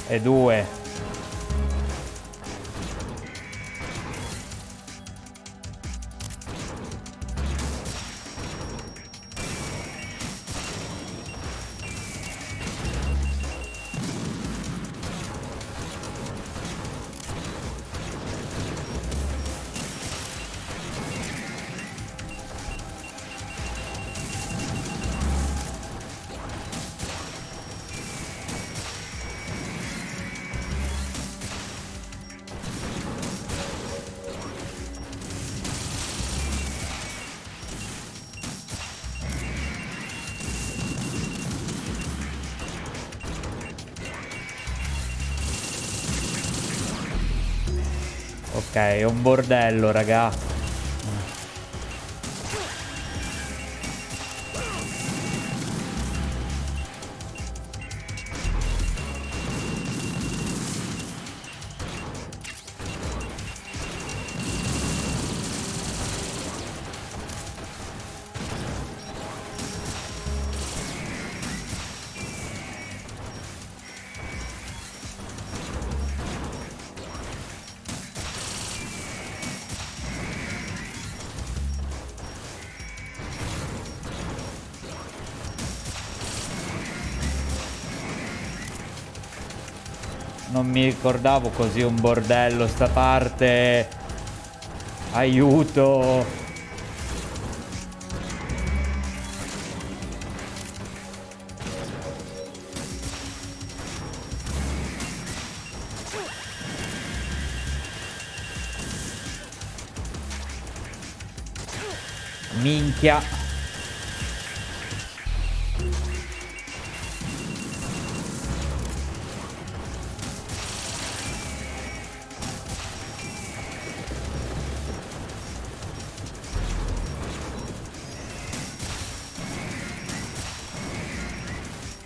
Speaker 4: E due. Ok, è un bordello, raga. Non mi ricordavo così un bordello sta parte. Aiuto. Minchia.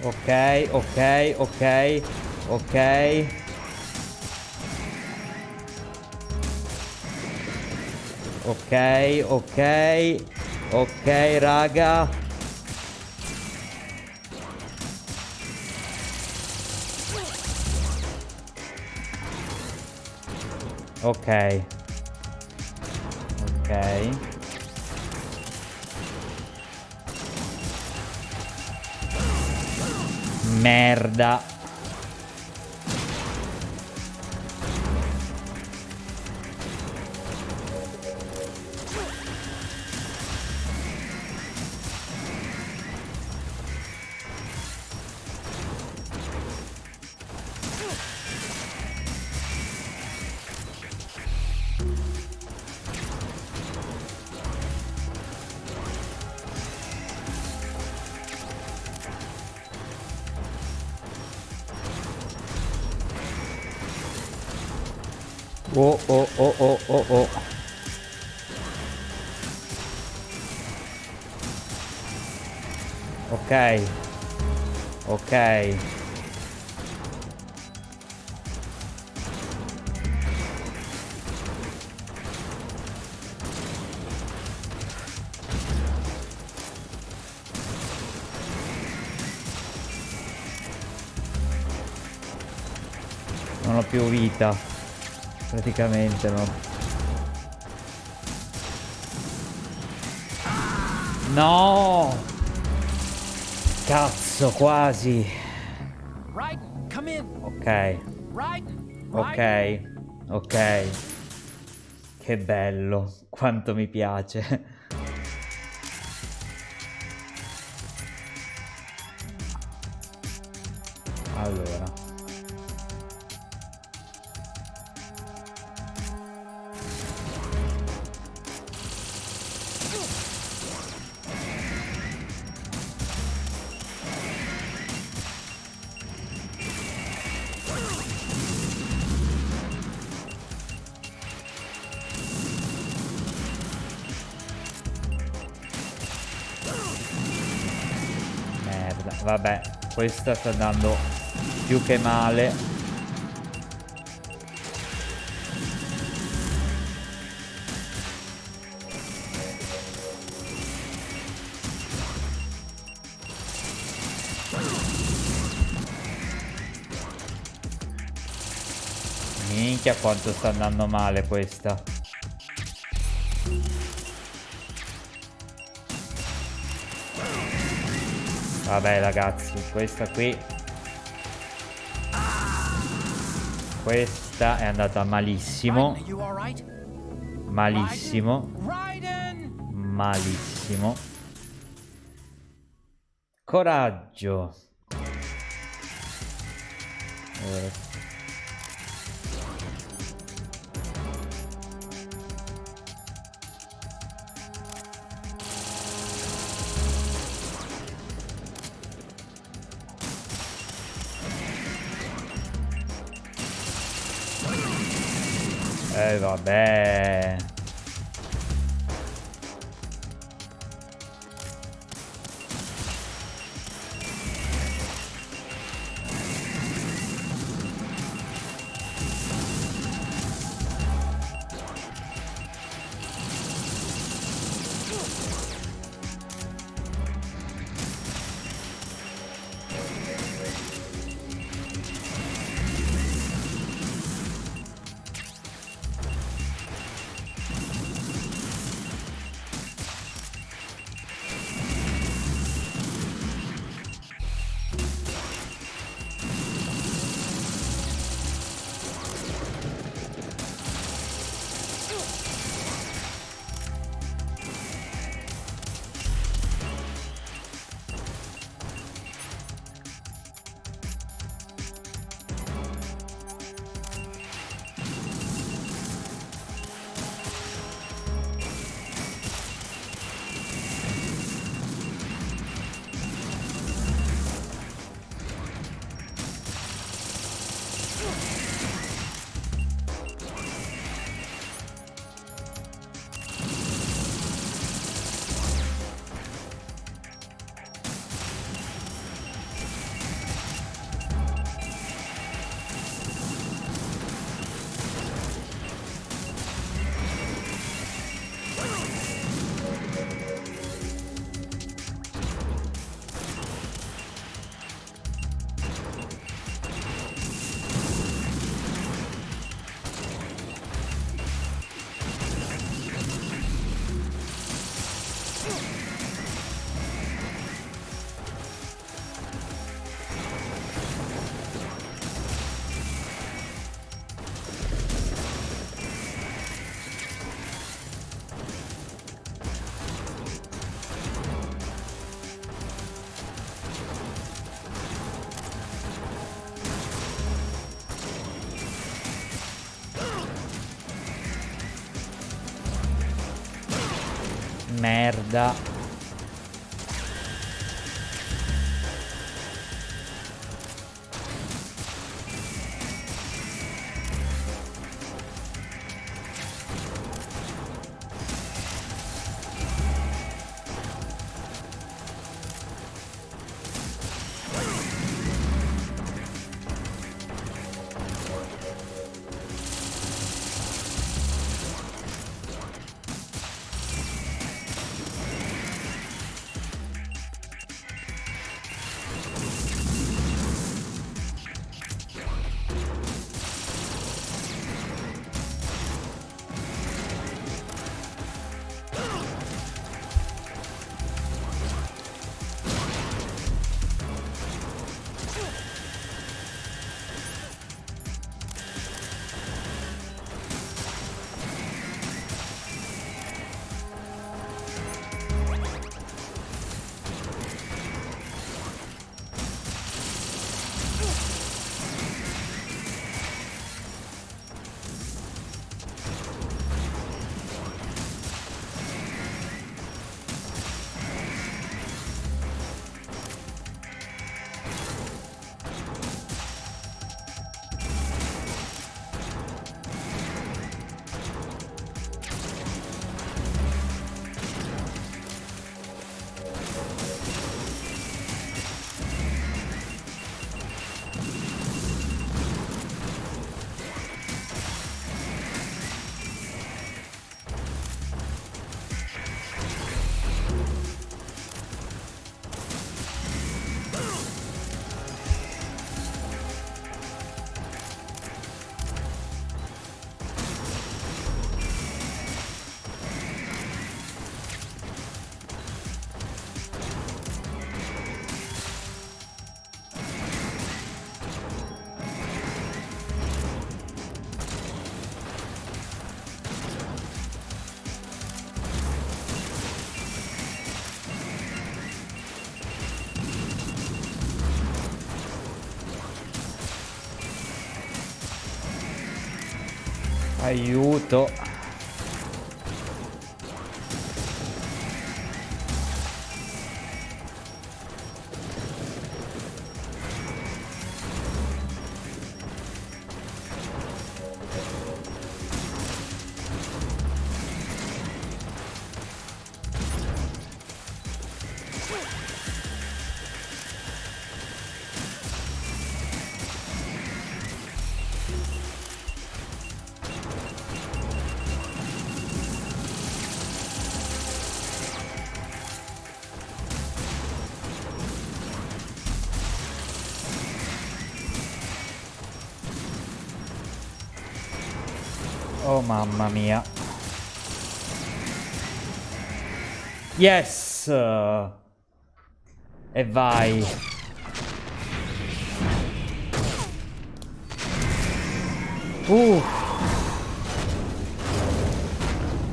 Speaker 4: Ok, ok, ok, ok. Ok, ok, ok, raga. Ok. Ok. Merda. Oh, oh, oh, oh, oh, oh. Ok. Ok. Non ho più vita. Praticamente no. No! Cazzo, quasi. Ok. Ok. Ok. Che bello. Quanto mi piace. Allora. Vabbè, questa sta andando più che male. Minchia quanto sta andando male questa. Vabbè ragazzi, questa qui. Questa è andata malissimo. Malissimo. Malissimo. Coraggio. Vabbè. Merda. Aiuto. Oh mamma mia. Yes! E vai.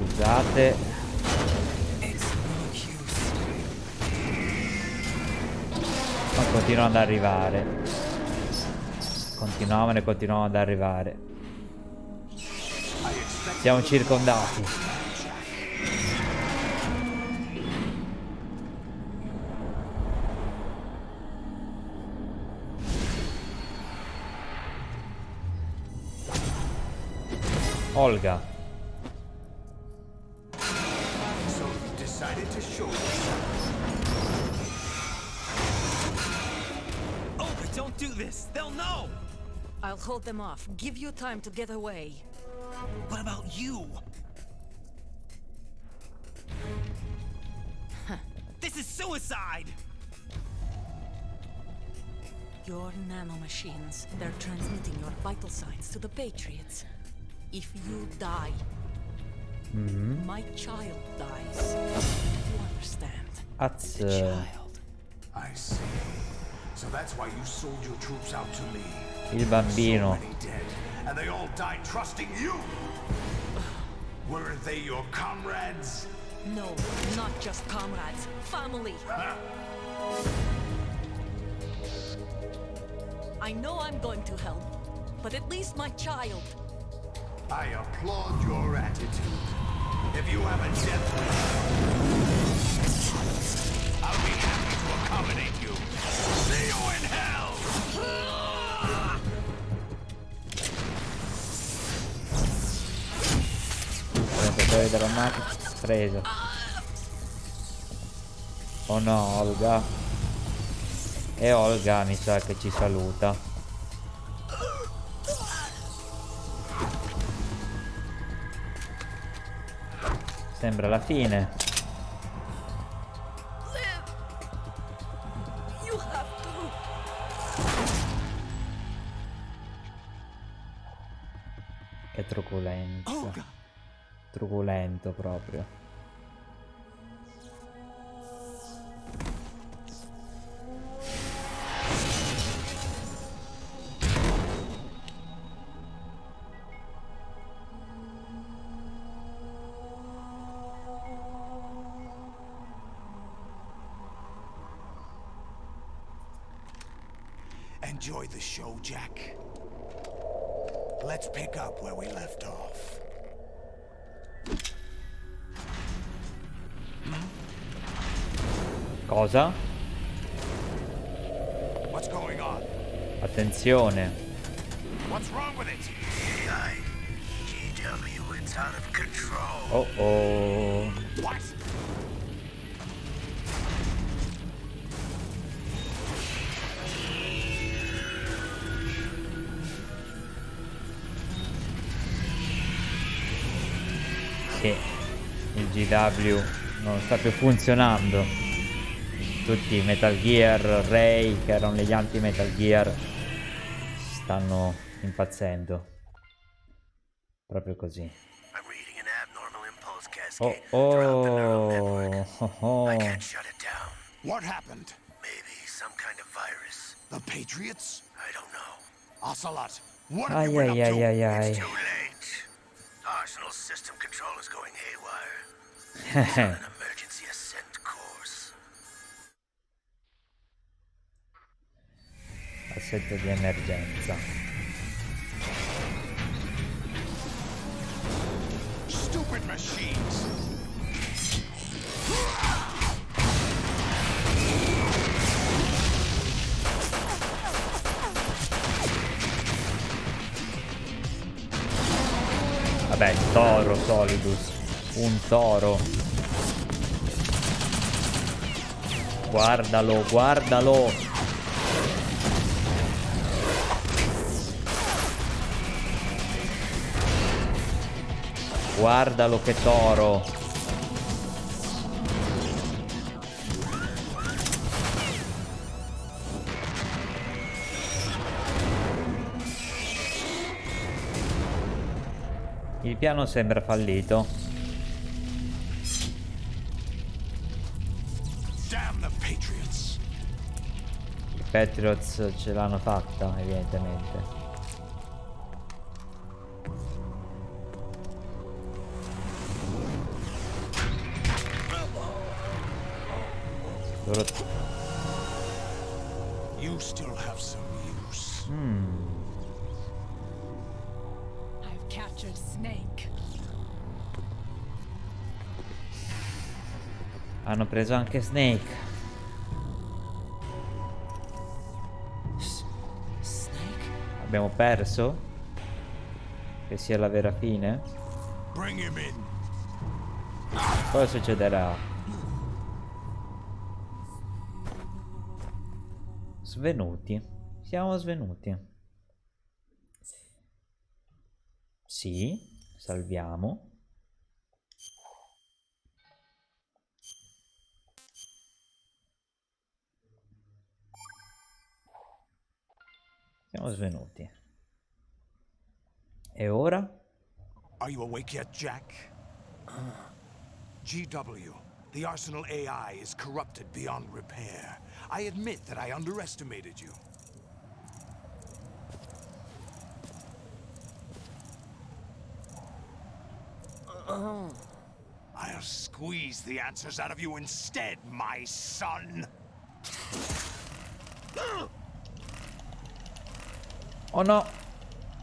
Speaker 4: Scusate. Ma continuano ad arrivare. Continuano ad arrivare. Siamo circondati. Olga.
Speaker 10: So you decided to show
Speaker 5: Oh, but don't do this! They'll know!
Speaker 11: I'll hold them off. Give you time to get away.
Speaker 5: What about you? This is suicide!
Speaker 11: Your nanomachines, they're transmitting your vital signs to the Patriots. If you die, my child dies. You understand?
Speaker 4: That's
Speaker 10: child. I see. So that's why you sold your troops out to me.
Speaker 4: il bambino.
Speaker 10: So many dead, and they all died trusting you. Weren't they your comrades?
Speaker 11: No, not just comrades. Family. I know I'm going to help, but at least my child.
Speaker 10: I applaud your attitude. If you have a death wish,
Speaker 6: eliminate you. See you in hell!
Speaker 4: Predatori della macchina. Preso. Oh no, Olga. E Olga mi sa che ci saluta. Sembra la fine.
Speaker 11: You have to.
Speaker 4: Che truculenza. Truculento proprio.
Speaker 10: Enjoy the show, Jack. Let's pick up where we left off.
Speaker 4: Cosa?
Speaker 10: What's going on?
Speaker 4: Attenzione.
Speaker 10: What's wrong with it?
Speaker 3: GW, it's out of control.
Speaker 4: Oh oh.
Speaker 10: What?
Speaker 4: Sì, il GW non sta più funzionando. Tutti i Metal Gear, Ray, che erano gli anti-Metal Gear, stanno impazzendo. Proprio così. Oh oh, oh, oh.
Speaker 10: What happened? Maybe some kind of virus. The Patriots? I don't know. Ocelot, what have you been up to?
Speaker 4: It's
Speaker 3: Too late. Arsenal system control is going haywire. It's on an emergency ascent course.
Speaker 4: Assetto di emergenza.
Speaker 10: Stupid machines.
Speaker 4: Vabbè, il toro Solidus. Un toro. Guardalo, guardalo. Guardalo che toro. Il piano sembra fallito.
Speaker 10: Damn the Patriots.
Speaker 4: I Patriots ce l'hanno fatta, evidentemente. Loro...
Speaker 10: You still have some use.
Speaker 9: I've captured Snake.
Speaker 4: Hanno preso anche Snake.
Speaker 11: Snake?
Speaker 4: Abbiamo perso? Che sia la vera fine?
Speaker 10: Bring him in.
Speaker 4: Cosa succederà? Svenuti. Siamo svenuti. Sì, salviamo. Siamo svenuti. E ora?
Speaker 10: Are you awake yet, Jack? GW, the Arsenal AI is corrupted beyond repair. I admit that I underestimated you. I'll squeeze the answers out of you instead, my son.
Speaker 4: Oh no!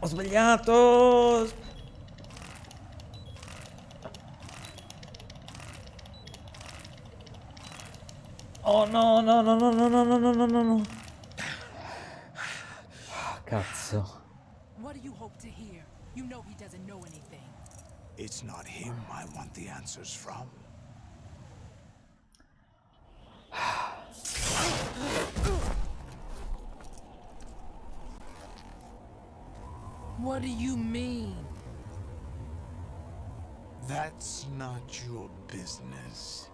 Speaker 4: Ho sbagliato! Oh no, no, no, no, no, no, no, no, no, no, no. Cazzo.
Speaker 9: What do you hope to hear? You know he doesn't know anything.
Speaker 10: It's not him I want the answers from.
Speaker 9: What do you mean?
Speaker 10: That's not your business.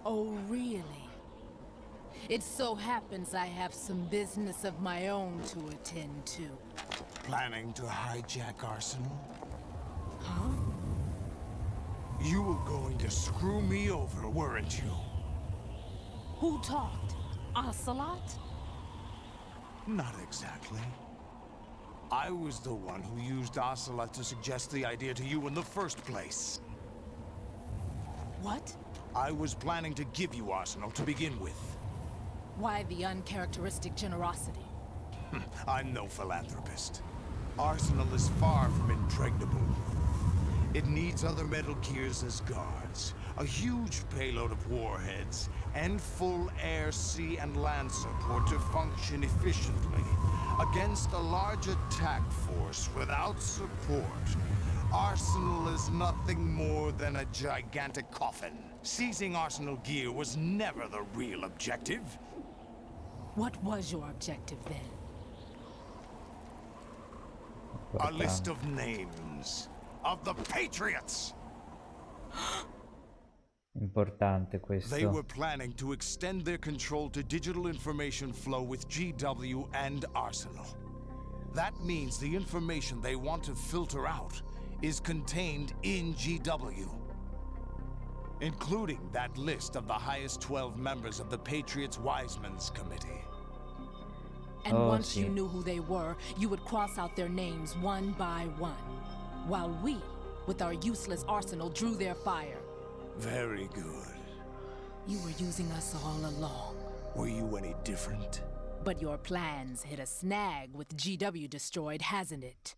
Speaker 9: Oh, really? It so happens I have some business of my own to attend to.
Speaker 10: Planning to hijack Arsenal?
Speaker 9: Huh?
Speaker 10: You were going to screw me over, weren't you?
Speaker 9: Who talked? Ocelot?
Speaker 10: Not exactly. I was the one who used Ocelot to suggest the idea to you in the first place.
Speaker 9: What?
Speaker 10: I was planning to give you Arsenal to begin with.
Speaker 9: Why the uncharacteristic generosity?
Speaker 10: I'm no philanthropist. Arsenal is far from impregnable. It needs other Metal Gears as guards, a huge payload of warheads, and full air, sea, and land support to function efficiently. Against a large attack force without support, Arsenal is nothing more than a gigantic coffin. Seizing Arsenal gear was never the real objective.
Speaker 9: What was your objective then?
Speaker 10: A list of names of the Patriots.
Speaker 4: Importante
Speaker 10: They were
Speaker 4: questo.
Speaker 10: planning to extend their control to digital information flow with GW and Arsenal. That means the information they want to filter out is contained in GW, including that list of the highest 12 members of the Patriots Wiseman's Committee.
Speaker 9: And
Speaker 4: Oh,
Speaker 9: once
Speaker 4: sì.
Speaker 9: you knew who they were, you would cross out their names one by one. While we, with our useless arsenal, drew their fire.
Speaker 10: Very good.
Speaker 9: You were using us all along.
Speaker 10: Were you any different?
Speaker 9: But your plans hit a snag with GW destroyed, hasn't it?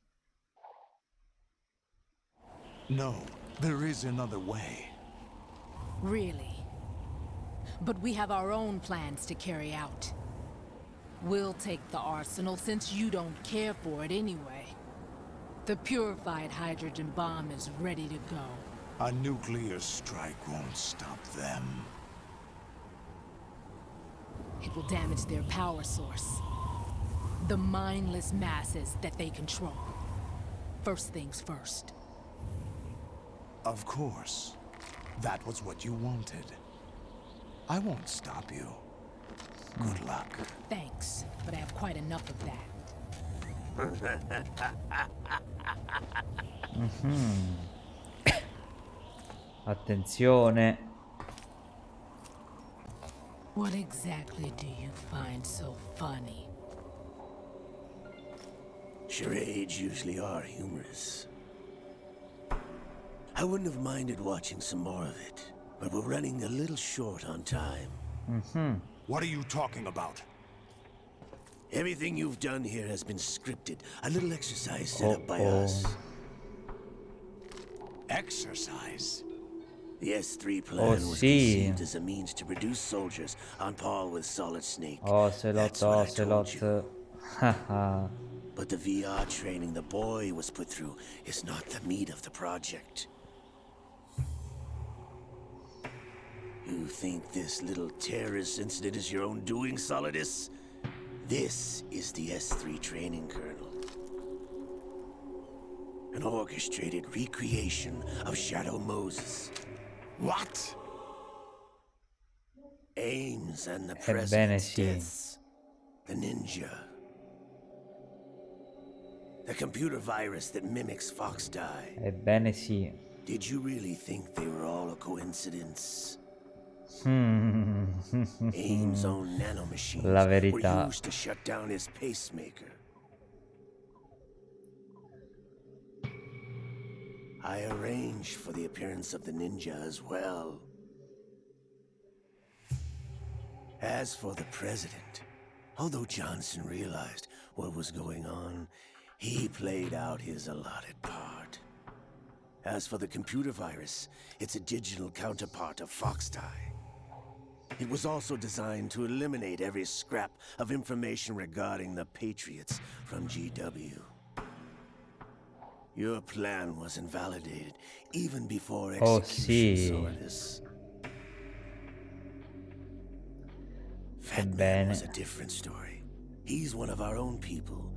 Speaker 10: No, there is another way.
Speaker 9: Really? But we have our own plans to carry out. We'll take the arsenal since you don't care for it anyway. The purified hydrogen bomb is ready to go.
Speaker 10: A nuclear strike won't stop them.
Speaker 9: It will damage their power source. The mindless masses that they control. First things first.
Speaker 10: Of course. That was what you wanted. I won't stop you. Good luck.
Speaker 9: Thanks, but I have quite enough of that.
Speaker 4: Attenzione.
Speaker 9: What exactly do you find so funny?
Speaker 12: Charades usually are humorous. I wouldn't have minded watching some more of it, but we're running a little short on time.
Speaker 10: What are you talking about?
Speaker 12: Everything you've done here has been scripted. A little exercise set up by us.
Speaker 10: Exercise?
Speaker 12: The S3 plan was
Speaker 4: sì.
Speaker 12: conceived as a means to produce soldiers on par with Solid Snake.
Speaker 4: Ocelot,
Speaker 12: That's what I told you.
Speaker 4: Ocelot. Haha.
Speaker 12: But the VR training the boy was put through is not the meat of the project. You think this little terrorist incident is your own doing, Solidus? This is the S3 training kernel. An orchestrated recreation of Shadow Moses.
Speaker 10: What?
Speaker 12: Ames and the
Speaker 4: Ebbene
Speaker 12: President's
Speaker 4: sì.
Speaker 12: deaths. The ninja. The computer virus that mimics Foxdie.
Speaker 4: Ebbene sì.
Speaker 12: Did you really think they were all a coincidence? Ames' own nanomachines
Speaker 4: La
Speaker 12: were
Speaker 4: verità.
Speaker 12: used to shut down his pacemaker. I arranged for the appearance of the ninja as well. As for the president, although Johnson realized what was going on, he played out his allotted part. As for the computer virus, it's a digital counterpart of Foxdie. It was also designed to eliminate every scrap of information regarding the Patriots from GW. Your plan was invalidated even before
Speaker 4: Oh,
Speaker 12: execution,
Speaker 4: sì.
Speaker 12: Solidus. Fat Man was a
Speaker 4: Ebbene.
Speaker 12: different story. He's one of our own people.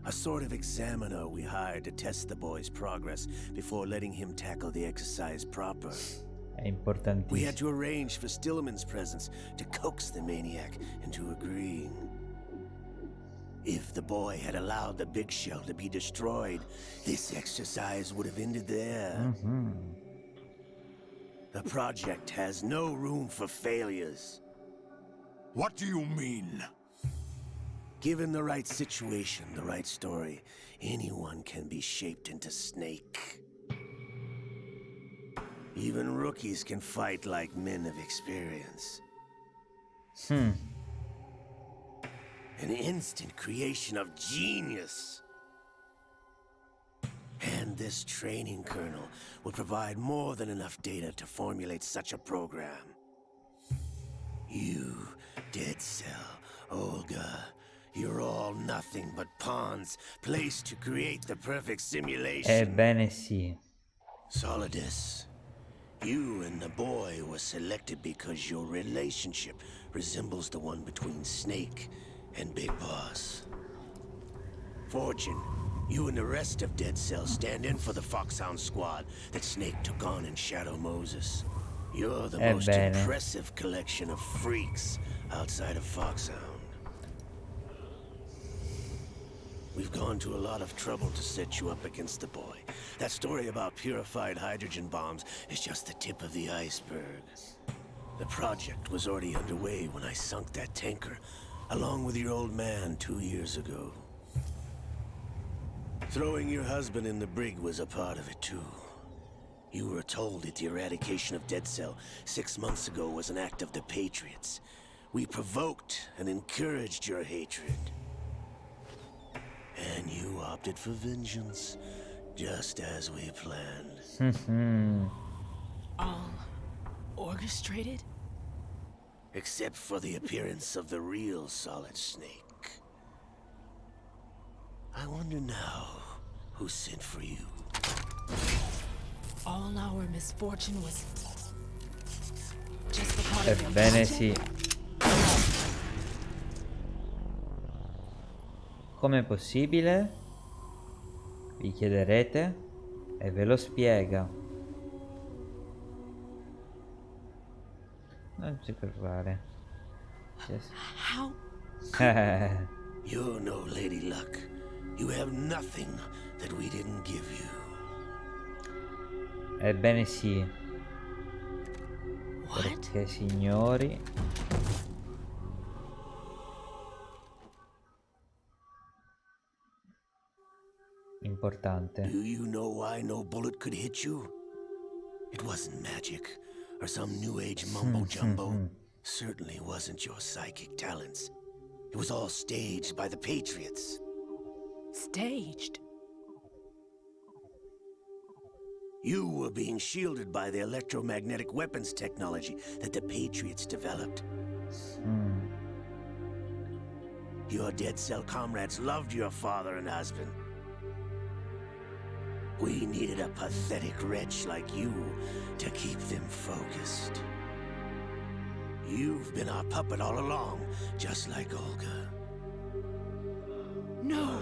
Speaker 12: A sort of examiner we hired to test the boy's progress before letting him tackle the exercise proper.
Speaker 4: È
Speaker 12: We had
Speaker 4: importantissimo.
Speaker 12: to arrange for Stillman's presence to coax the maniac into agreeing. If the boy had allowed the big shell to be destroyed, this exercise would have ended there. The project has no room for failures.
Speaker 10: What do you mean?
Speaker 12: Given the right situation, the right story, anyone can be shaped into Snake. Even rookies can fight like men of experience. An instant creation of genius. And this training kernel would provide more than enough data to formulate such a program. You, Dead Cell, Olga, you're all nothing but pawns placed to create the perfect simulation.
Speaker 4: Ebbene sì.
Speaker 12: Solidus, you and the boy were selected because your relationship resembles the one between Snake and Big Boss. Fortune, you and the rest of Dead Cell stand in for the Foxhound squad that Snake took on in Shadow Moses. You're the most
Speaker 4: Ebbene.
Speaker 12: impressive collection of freaks outside of Foxhound. We've gone to a lot of trouble to set you up against the boy. That story about purified hydrogen bombs is just the tip of the iceberg. The project was already underway when I sunk that tanker, along with your old man 2 years ago. Throwing your husband in the brig was a part of it too. You were told that the eradication of Dead Cell 6 months ago was an act of the Patriots. We provoked and encouraged your hatred. And you opted for vengeance, just as we planned.
Speaker 11: All orchestrated?
Speaker 12: Except for the appearance of the real Solid Snake. I wonder now who sent for you.
Speaker 9: All our misfortune was just a part of your
Speaker 4: Ebbene
Speaker 9: project?
Speaker 4: sì. Com'è possibile? Vi chiederete? E ve lo spiega. Non ci preoccupare.
Speaker 11: How?
Speaker 12: You're no Lady Luck. You have nothing that we didn't give you.
Speaker 4: Ebbene sì. Perché signori... Importante.
Speaker 12: Do you know why no bullet could hit you? It wasn't magic or some new age mumbo jumbo. Certainly wasn't your psychic talents. It was all staged by the Patriots.
Speaker 9: Staged?
Speaker 12: You were being shielded by the electromagnetic weapons technology that the Patriots developed. Your Dead Cell comrades loved your father and husband. We needed a pathetic wretch like you to keep them focused. You've been our puppet all along, just like Olga.
Speaker 9: No!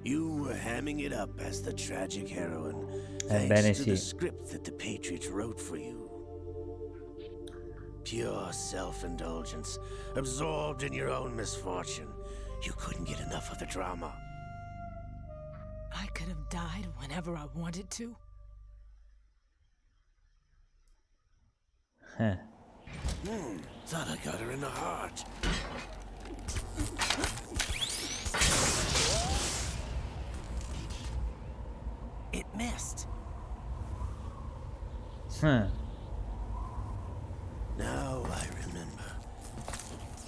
Speaker 12: You were hamming it up as the tragic heroine,
Speaker 4: Ebbene
Speaker 12: thanks to the
Speaker 4: sì.
Speaker 12: script that the Patriots wrote for you. Pure self-indulgence, absorbed in your own misfortune. You couldn't get enough of the drama.
Speaker 9: I could have died whenever I wanted to.
Speaker 12: Thought I got her in the heart.
Speaker 5: It missed.
Speaker 12: Now I remember.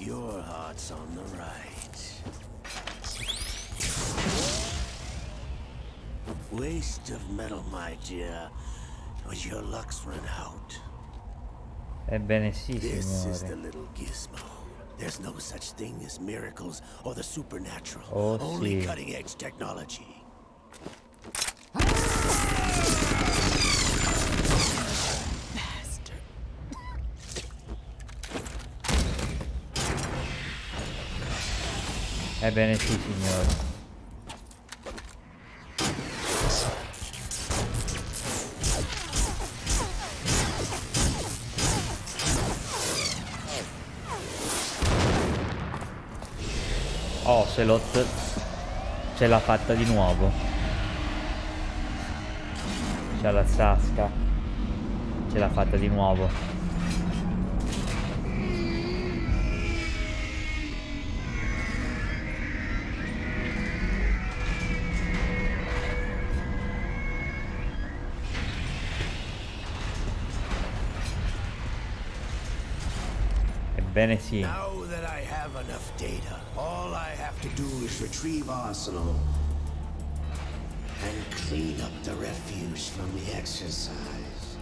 Speaker 12: Your heart's on the right. Waste of metal, my dear. But your luck's run out.
Speaker 4: Ebbene sì,
Speaker 12: This is the
Speaker 4: signore.
Speaker 12: little gizmo. There's no such thing as miracles or the supernatural.
Speaker 4: Oh,
Speaker 12: Only
Speaker 4: sì.
Speaker 12: cutting-edge technology.
Speaker 9: Bastard.
Speaker 4: Ebbene sì, signore. Ocelot ce l'ha fatta di nuovo. C'ha la Sasca. Ce l'ha fatta di nuovo. Ebbene sì.
Speaker 12: Now that I have enough data, all I have to do is retrieve Arsenal and clean up the refuse from the exercise.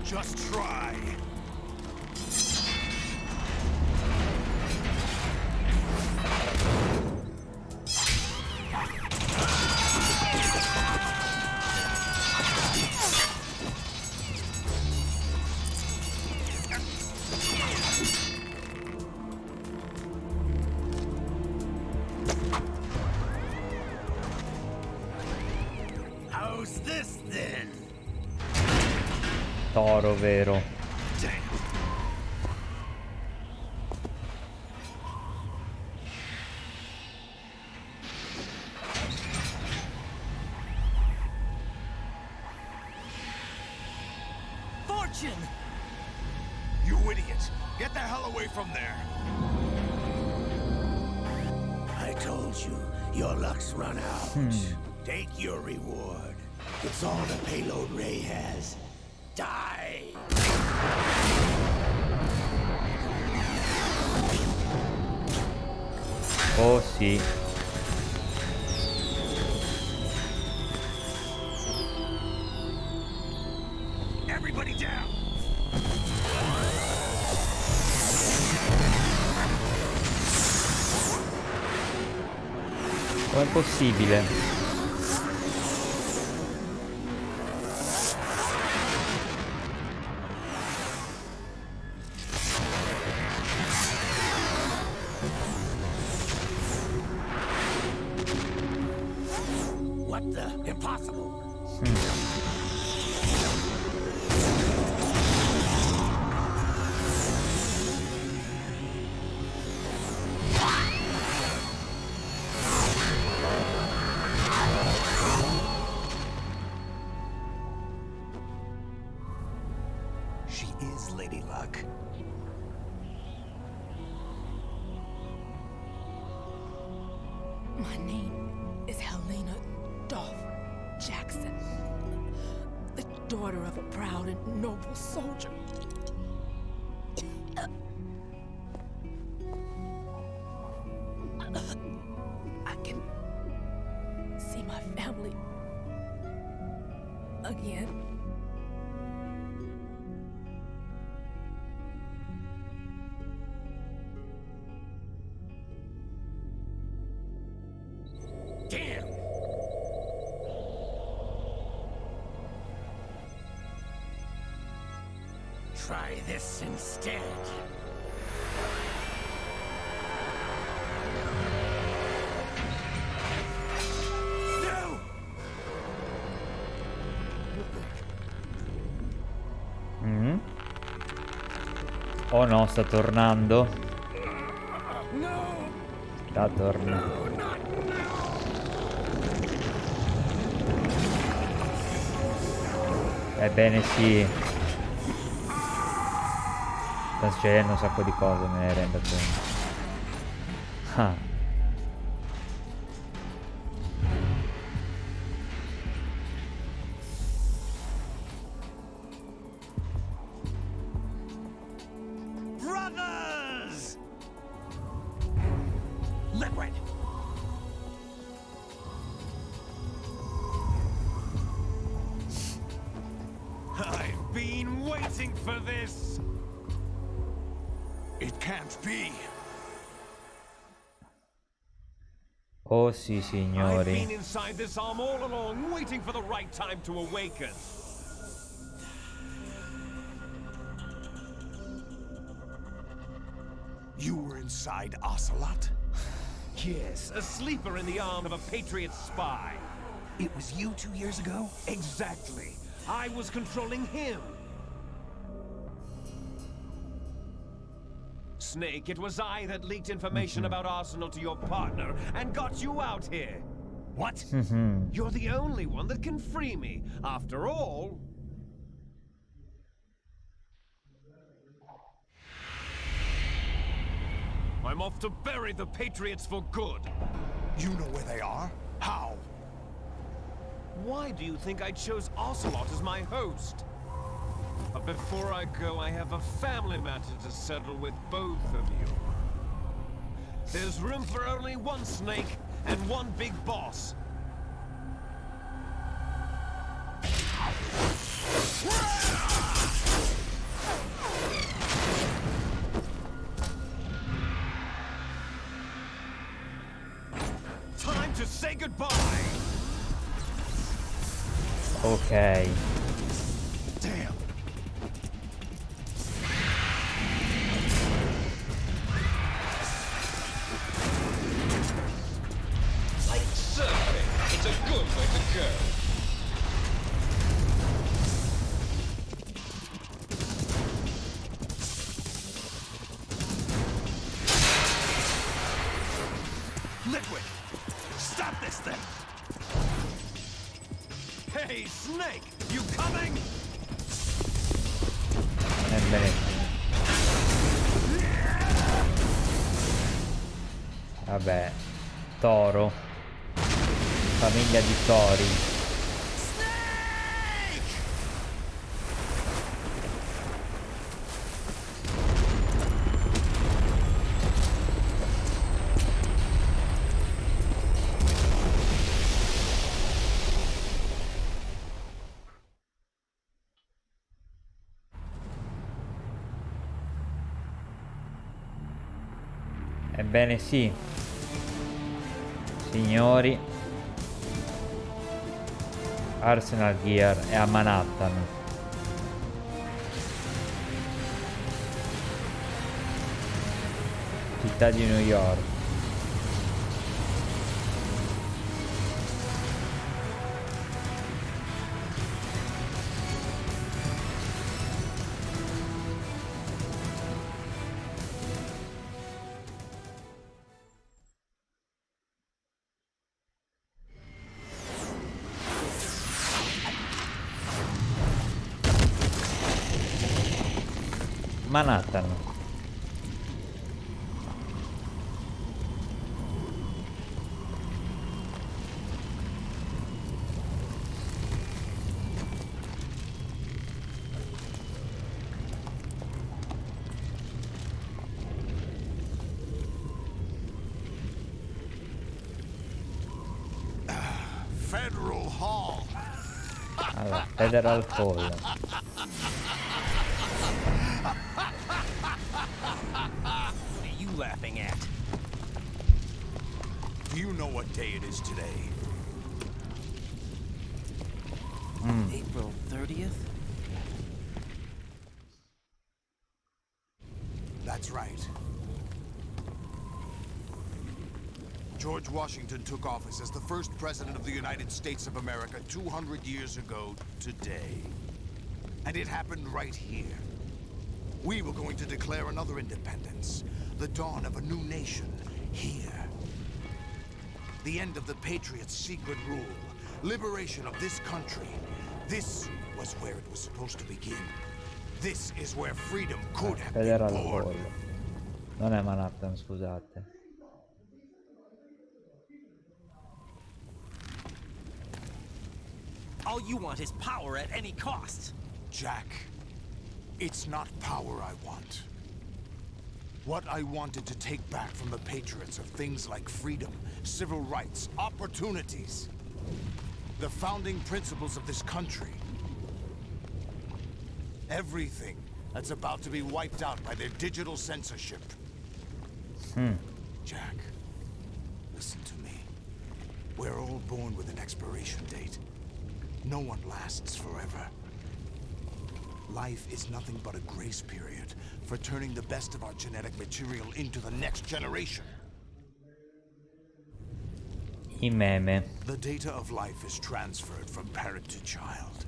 Speaker 1: Just try.
Speaker 12: How's this then?
Speaker 4: Toro vero.
Speaker 5: Fortune!
Speaker 1: You idiot! Get the hell away from there!
Speaker 12: I told you, your luck's run out. Take your reward. It's all the payload Ray has. Die!
Speaker 4: Oh sì.
Speaker 1: Everybody down!
Speaker 4: Com'è possibile?
Speaker 12: What the? Impossible!
Speaker 6: She is Lady Luck.
Speaker 9: My name is Helena Dolph Jackson, the daughter of a proud and noble soldier. I can see my family again.
Speaker 12: Damn! Try this instead. No!
Speaker 4: Oh no, sta tornando.
Speaker 12: No!
Speaker 4: Sta tornando. Ebbene sì. Sta succedendo un sacco di cose, me ne rendo conto. Ah.
Speaker 6: Brothers! Liquid!
Speaker 1: I'm
Speaker 13: been waiting for this!
Speaker 10: It can't be.
Speaker 4: Oh sì,
Speaker 13: I've
Speaker 4: signori.
Speaker 13: been inside this arm all along, waiting for the right time to awaken.
Speaker 10: You were inside Ocelot?
Speaker 13: Yes, a sleeper in the arm of a Patriot spy.
Speaker 6: It was you 2 years ago?
Speaker 13: Exactly. I was controlling him. Snake, it was I that leaked information about Arsenal to your partner and got you out here.
Speaker 6: What?
Speaker 13: You're the only one that can free me. After all... I'm off to bury the Patriots for good.
Speaker 10: You know where they are? How?
Speaker 13: Why do you think I chose Ocelot as my host? But before I go, I have a family matter to settle with both of you. There's room for only one Snake and one big boss. Time to say goodbye!
Speaker 4: Ok.
Speaker 10: Damn.
Speaker 13: Like surfing, it's a good way to go.
Speaker 6: Liquid! Stop this thing!
Speaker 13: Hey, Snake, you coming?
Speaker 4: Ebbene sì. Vabbè. Toro. Famiglia di tori. Ebbene sì, signori, Arsenal Gear è a Manhattan. Città di New York. Manhattan.
Speaker 10: Federal Hall.
Speaker 4: Alla Federal Hall.
Speaker 6: What are you laughing at?
Speaker 10: Do you know what day it is today?
Speaker 5: April 30th?
Speaker 10: That's right. George Washington took office as the first president of the United States of America 200 years ago today. And it happened right here. We were going to declare another independence, the dawn of a new nation, here. The end of the Patriots' secret rule, liberation of this country. This was where it was supposed to begin. This is where freedom could have been
Speaker 4: Federal
Speaker 10: born.
Speaker 4: Hall. Non è Manhattan, scusate.
Speaker 5: All you want is power at any cost.
Speaker 10: Jack, it's not power I want. What I wanted to take back from the Patriots are things like freedom, civil rights, opportunities. The founding principles of this country. Everything that's about to be wiped out by their digital censorship. Jack, listen to me. We're all born with an expiration date. No one lasts forever. Life is nothing but a grace period for turning the best of our genetic material into the next generation.
Speaker 4: I meme.
Speaker 10: The data of life is transferred from parent to child.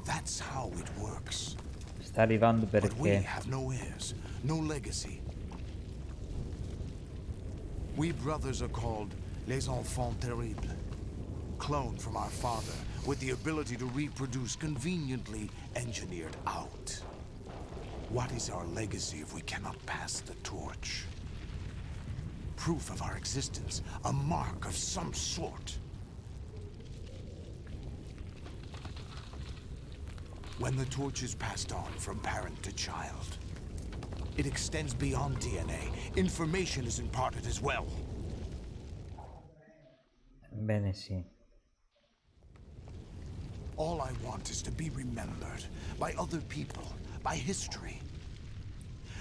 Speaker 10: That's how it works.
Speaker 4: Sta arrivando
Speaker 10: But we
Speaker 4: perché
Speaker 10: have no heirs, no legacy. We brothers are called les enfants terribles, cloned from our father with the ability to reproduce conveniently engineered out. What is our legacy if we cannot pass the torch? Proof of our existence, a mark of some sort. When the torch is passed on from parent to child, it extends beyond DNA. Information is imparted as well.
Speaker 4: Bene, sì.
Speaker 10: All I want is to be remembered by other people, by history.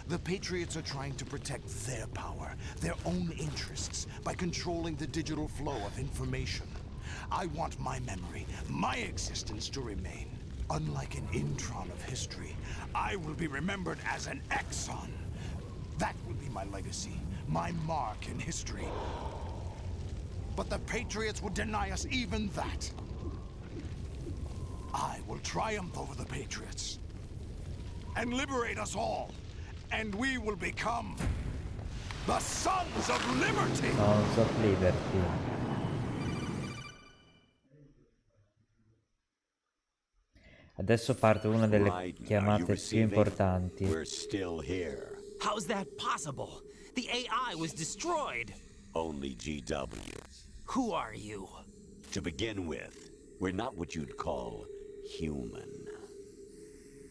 Speaker 10: The Patriots are trying to protect their power, their own interests, by controlling the digital flow of information. I want my memory, my existence to remain. Unlike an intron of history, I will be remembered as an exon. That will be my legacy, my mark in history. But the Patriots would deny us even that. I will triumph over the Patriots and liberate us all, and we will become the Sons of Liberty.
Speaker 4: Sons of Liberty. Adesso parte una delle chiamate più importanti.
Speaker 3: We're still here.
Speaker 5: How's that possible? The AI was destroyed.
Speaker 3: Only GW.
Speaker 5: Who are you?
Speaker 3: To begin with, we're not what you'd call human.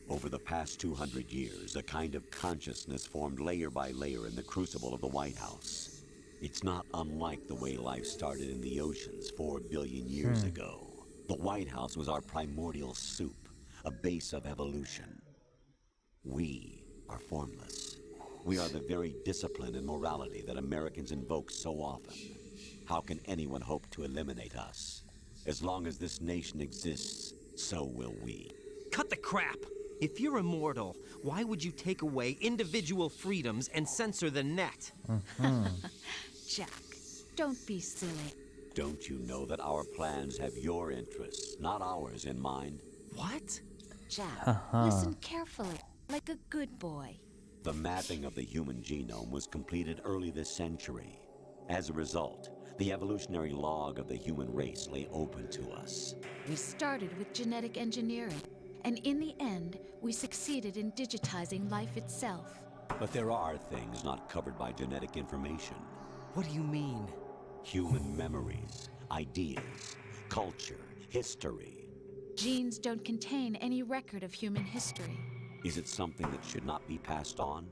Speaker 3: Over the past 200 years, a kind of consciousness formed layer by layer in the crucible of the White House. It's not unlike the way life started in the oceans 4 billion years ago. The White House was our primordial soup, a base of evolution. We are formless. We are the very discipline and morality that Americans invoke so often. How can anyone hope to eliminate us? As long as this nation exists, so will we.
Speaker 5: Cut the crap! If you're immortal, why would you take away individual freedoms and censor the net?
Speaker 7: Jack, don't be silly.
Speaker 3: Don't you know that our plans have your interests, not ours, in mind?
Speaker 5: What?
Speaker 7: Jack, listen carefully, like a good boy.
Speaker 3: The mapping of the human genome was completed early this century. As a result, the evolutionary log of the human race lay open to us.
Speaker 7: We started with genetic engineering, and in the end, we succeeded in digitizing life itself.
Speaker 3: But there are things not covered by genetic information.
Speaker 5: What do you mean?
Speaker 3: Human memories, ideas, culture, history.
Speaker 7: Genes don't contain any record of human history.
Speaker 3: Is it something that should not be passed on?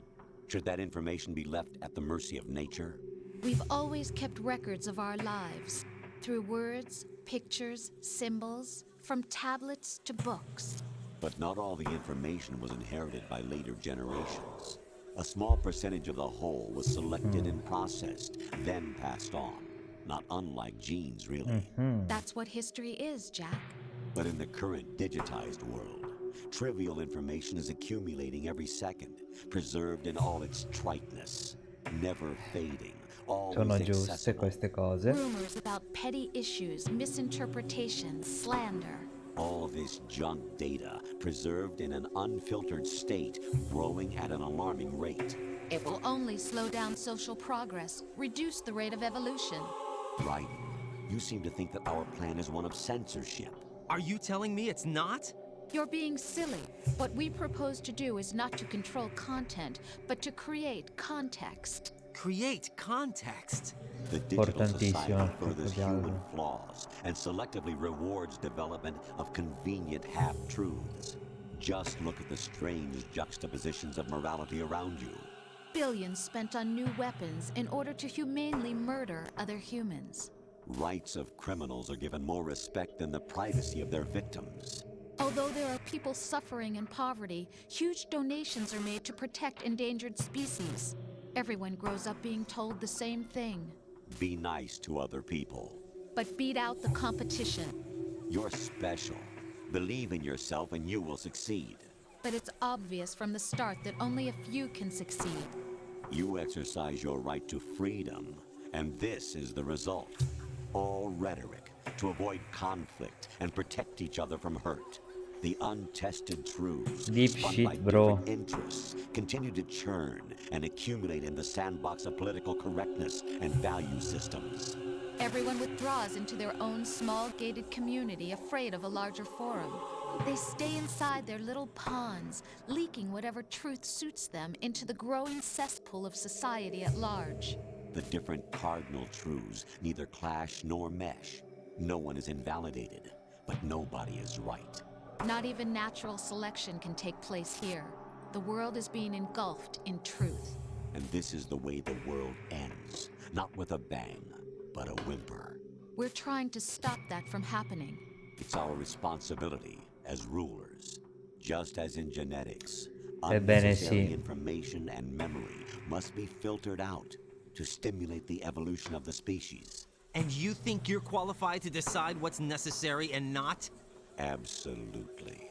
Speaker 3: Should that information be left at the mercy of nature?
Speaker 7: We've always kept records of our lives, through words, pictures, symbols, from tablets to books.
Speaker 3: But not all the information was inherited by later generations. A small percentage of the whole was selected and processed, then passed on. Not unlike genes, really.
Speaker 7: That's what history is, Jack.
Speaker 3: But in the current digitized world, trivial information is accumulating every second, preserved in all its triteness, never fading,
Speaker 4: Sono
Speaker 3: always
Speaker 4: giuste
Speaker 3: accessible.
Speaker 4: queste cose.
Speaker 7: Rumors about petty issues, misinterpretations, slander.
Speaker 3: All this junk data, preserved in an unfiltered state, growing at an alarming rate.
Speaker 7: It will only slow down social progress, reduce the rate of evolution.
Speaker 3: Right. You seem to think that our plan is one of censorship.
Speaker 5: Are you telling me it's not?
Speaker 7: You're being silly. What we propose to do is not to control content, but to create context.
Speaker 5: Create context.
Speaker 3: The digital society
Speaker 4: Importantissimo
Speaker 3: furthers
Speaker 4: questo
Speaker 3: human
Speaker 4: dialogo.
Speaker 3: flaws and selectively rewards development of convenient half-truths. Just look at the strange juxtapositions of morality around you.
Speaker 7: Billions spent on new weapons in order to humanely murder other humans.
Speaker 3: Rights of criminals are given more respect than the privacy of their victims.
Speaker 7: Although there are people suffering in poverty, huge donations are made to protect endangered species. Everyone grows up being told the same thing.
Speaker 3: Be nice to other people.
Speaker 7: But beat out the competition.
Speaker 3: You're special. Believe in yourself and you will succeed.
Speaker 7: But it's obvious from the start that only a few can succeed.
Speaker 3: You exercise your right to freedom, and this is the result. All rhetoric to avoid conflict and protect each other from hurt. The untested truths,
Speaker 4: Deep
Speaker 3: spun
Speaker 4: shit,
Speaker 3: by
Speaker 4: bro.
Speaker 3: different interests, continue to churn and accumulate in the sandbox of political correctness and value systems.
Speaker 7: Everyone withdraws into their own small gated community, afraid of a larger forum. They stay inside their little ponds, leaking whatever truth suits them into the growing cesspool of society at large.
Speaker 3: The different cardinal truths neither clash nor mesh. No one is invalidated, but nobody is right.
Speaker 7: Not even natural selection can take place here. The world is being engulfed in truth.
Speaker 3: And this is the way the world ends. Not with a bang, but a whimper.
Speaker 7: We're trying to stop that from happening.
Speaker 3: It's our responsibility as rulers. Just as in genetics,
Speaker 4: Ebbene
Speaker 3: unnecessary
Speaker 4: sì.
Speaker 3: information and memory must be filtered out to stimulate the evolution of the species.
Speaker 5: And you think you're qualified to decide what's necessary and not?
Speaker 3: Absolutely.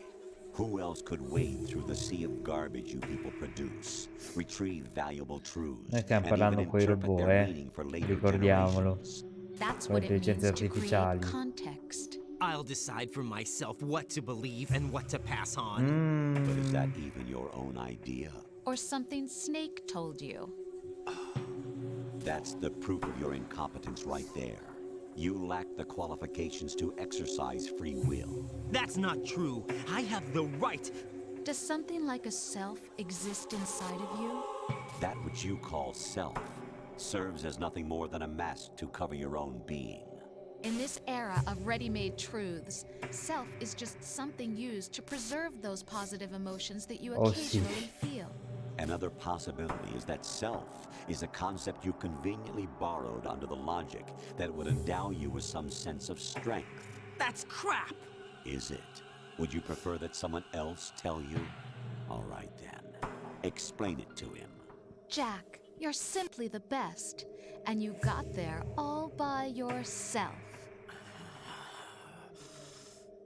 Speaker 3: Who else could wade through the sea of garbage you people produce, retrieve valuable truths,
Speaker 4: Noi stiamo
Speaker 3: and even
Speaker 4: parlando coi
Speaker 3: interpret
Speaker 4: robot,
Speaker 3: their meaning for later
Speaker 4: ricordiamolo.
Speaker 3: generations?
Speaker 7: That's
Speaker 4: Con
Speaker 7: what it means
Speaker 4: intelligenze
Speaker 7: to create
Speaker 4: artificiali.
Speaker 7: context.
Speaker 5: I'll decide for myself what to believe and what to pass on.
Speaker 3: But is that even your own idea?
Speaker 7: Or something Snake told you.
Speaker 3: That's the proof of your incompetence right there. You lack the qualifications to exercise free will.
Speaker 5: That's not true. I have the right.
Speaker 7: Does something like a self exist inside of you?
Speaker 3: That which you call self serves as nothing more than a mask to cover your own being.
Speaker 7: In this era of ready-made truths, self is just something used to preserve those positive emotions that you
Speaker 4: Oh, sì.
Speaker 7: occasionally feel.
Speaker 3: Another possibility is that self is a concept you conveniently borrowed under the logic that would endow you with some sense of strength.
Speaker 5: That's crap!
Speaker 3: Is it? Would you prefer that someone else tell you? All right then. Explain it to him.
Speaker 7: Jack, you're simply the best, and you got there all by yourself.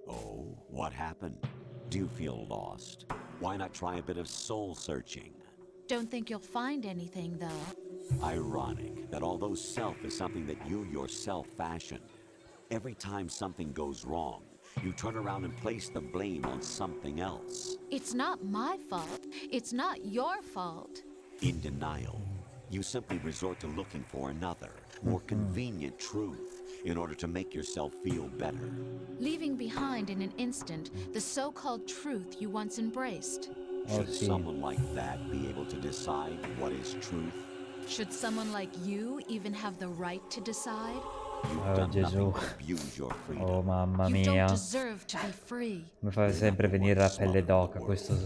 Speaker 3: Oh, what happened? Do you feel lost? Why not try a bit of soul searching?
Speaker 7: Don't think you'll find anything, though.
Speaker 3: Ironic that although self is something that you yourself fashioned, every time something goes wrong, you turn around and place the blame on something else.
Speaker 7: It's not my fault. It's not your fault.
Speaker 3: In denial, you simply resort to looking for another, more convenient truth in order to make yourself feel better.
Speaker 7: Leaving behind in an instant the so-called truth you once embraced.
Speaker 3: Should someone like that be able to decide what is truth?
Speaker 7: Should someone like you even have the right to decide?
Speaker 3: You've done nothing but abuse your freedom.
Speaker 4: Oh mamma
Speaker 7: You
Speaker 4: mia.
Speaker 7: don't deserve to be free.
Speaker 4: Mi fa sempre venire la pelle d'oca questo.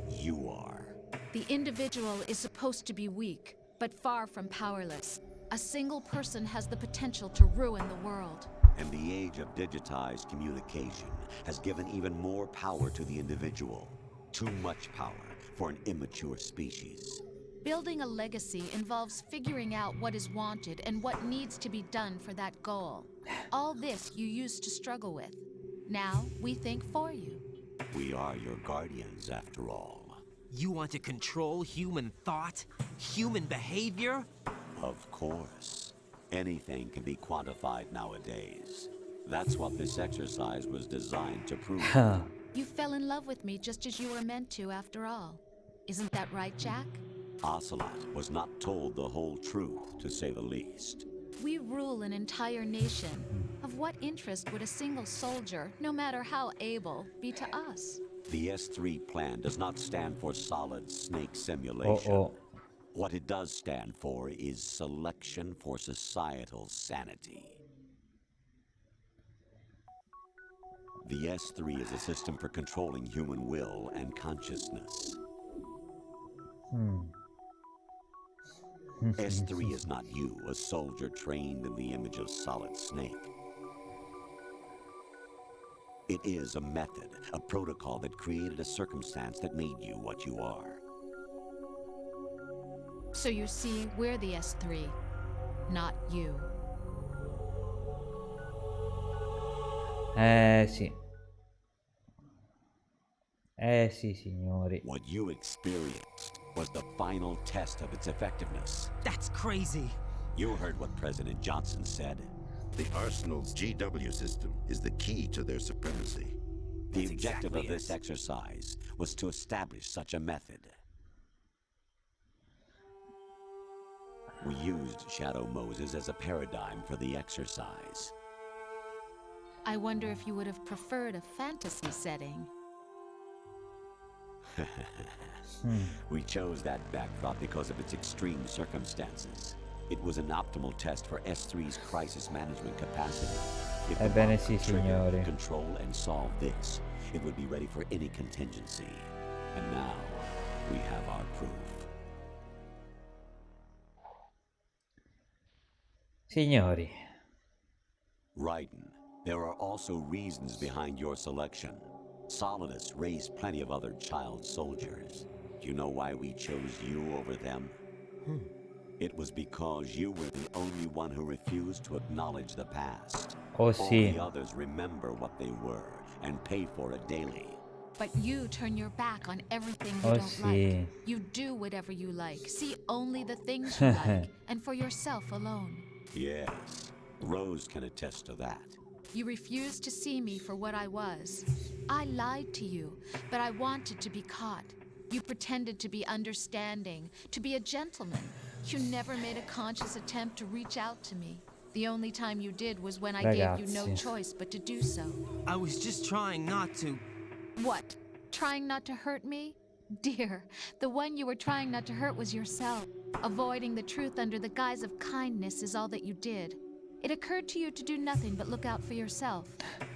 Speaker 3: You are.
Speaker 7: The individual is supposed to be weak, but far from powerless. A single person has the potential to ruin the world.
Speaker 3: And the age of digitized communication has given even more power to the individual. Too much power for an immature species.
Speaker 7: Building a legacy involves figuring out what is wanted and what needs to be done for that goal. All this you used to struggle with. Now we think for you.
Speaker 3: We are your guardians, after all.
Speaker 5: You want to control human thought? Human behavior?
Speaker 3: Of course. Anything can be quantified nowadays. That's what this exercise was designed to prove.
Speaker 7: You fell in love with me just as you were meant to, after all. Isn't that right, Jack?
Speaker 3: Ocelot was not told the whole truth, to say the least.
Speaker 7: We rule an entire nation. Of what interest would a single soldier, no matter how able, be to us?
Speaker 3: The S3 plan does not stand for solid snake simulation. What it does stand for is selection for societal sanity. The S3 is a system for controlling human will and consciousness. S3 is not you, a soldier trained in the image of Solid Snake. It is a method, a protocol that created a circumstance that made you what you are.
Speaker 7: So you see, we're the S3, not you.
Speaker 4: Sì. Sì, signori.
Speaker 3: What you experienced was the final test of its effectiveness.
Speaker 5: That's crazy.
Speaker 3: You heard what President Johnson said.
Speaker 14: The Arsenal's GW system is the key to their supremacy.
Speaker 3: The objective of this exercise was to establish such a method. We used Shadow Moses as a paradigm for the exercise.
Speaker 7: I wonder if you would have preferred a fantasy setting.
Speaker 3: We chose that backdrop because of its extreme circumstances. It was an optimal test for S3's crisis management capacity. If the
Speaker 4: Ebbene
Speaker 3: bot
Speaker 4: sì,
Speaker 3: could trigger,
Speaker 4: signori.
Speaker 3: control, and solve this, it would be ready for any contingency. And now, we have our proof.
Speaker 4: Signori.
Speaker 3: Raiden, there are also reasons behind your selection. Solidus raised plenty of other child soldiers. Do you know why we chose you over them? It was because you were the only one who refused to acknowledge the past.
Speaker 4: Oh,
Speaker 3: All
Speaker 4: sì.
Speaker 3: the others remember what they were and pay for it daily.
Speaker 7: But you turn your back on everything you
Speaker 4: Oh,
Speaker 7: don't
Speaker 4: sì.
Speaker 7: like. You do whatever you like. See only the things you like, and for yourself alone.
Speaker 3: Yes, Rose can attest to that.
Speaker 7: You refused to see me for what I was. I lied to you, but I wanted to be caught. You pretended to be understanding, to be a gentleman. You never made a conscious attempt to reach out to me. The only time you did was when I gave you no
Speaker 4: Ragazzi.
Speaker 7: choice but to do so.
Speaker 5: I was just trying not to.
Speaker 7: What? Trying not to hurt me? Dear, the one you were trying not to hurt was yourself. Avoiding the truth under the guise of kindness is all that you did. It occurred to you to do nothing but look out for yourself.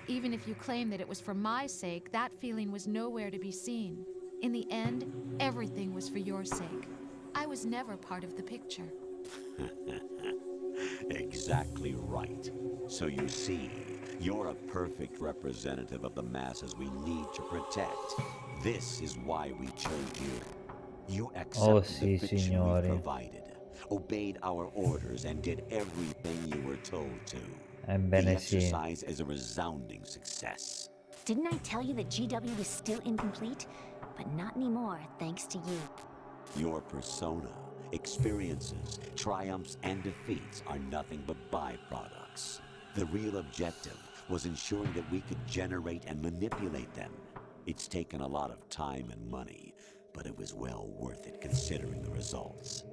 Speaker 7: Even if you claim that it was for my sake, that feeling was nowhere to be seen. In the end, everything was for your sake. I was never part of the picture.
Speaker 3: Exactly right. So you see, you're a perfect representative of the masses we need to protect. This is why we chose you. You accepted
Speaker 4: sì,
Speaker 3: the fiction
Speaker 4: signori.
Speaker 3: we provided, obeyed our orders, and did everything you were told to.
Speaker 4: Ebbene
Speaker 3: The
Speaker 4: sì.
Speaker 3: exercise is a resounding success.
Speaker 15: Didn't I tell you that GW was still incomplete? But not anymore, thanks to you.
Speaker 3: Your persona, experiences, triumphs, and defeats are nothing but byproducts. The real objective was ensuring that we could generate and manipulate them. It's taken a lot of time and money, but it was well worth it considering the results.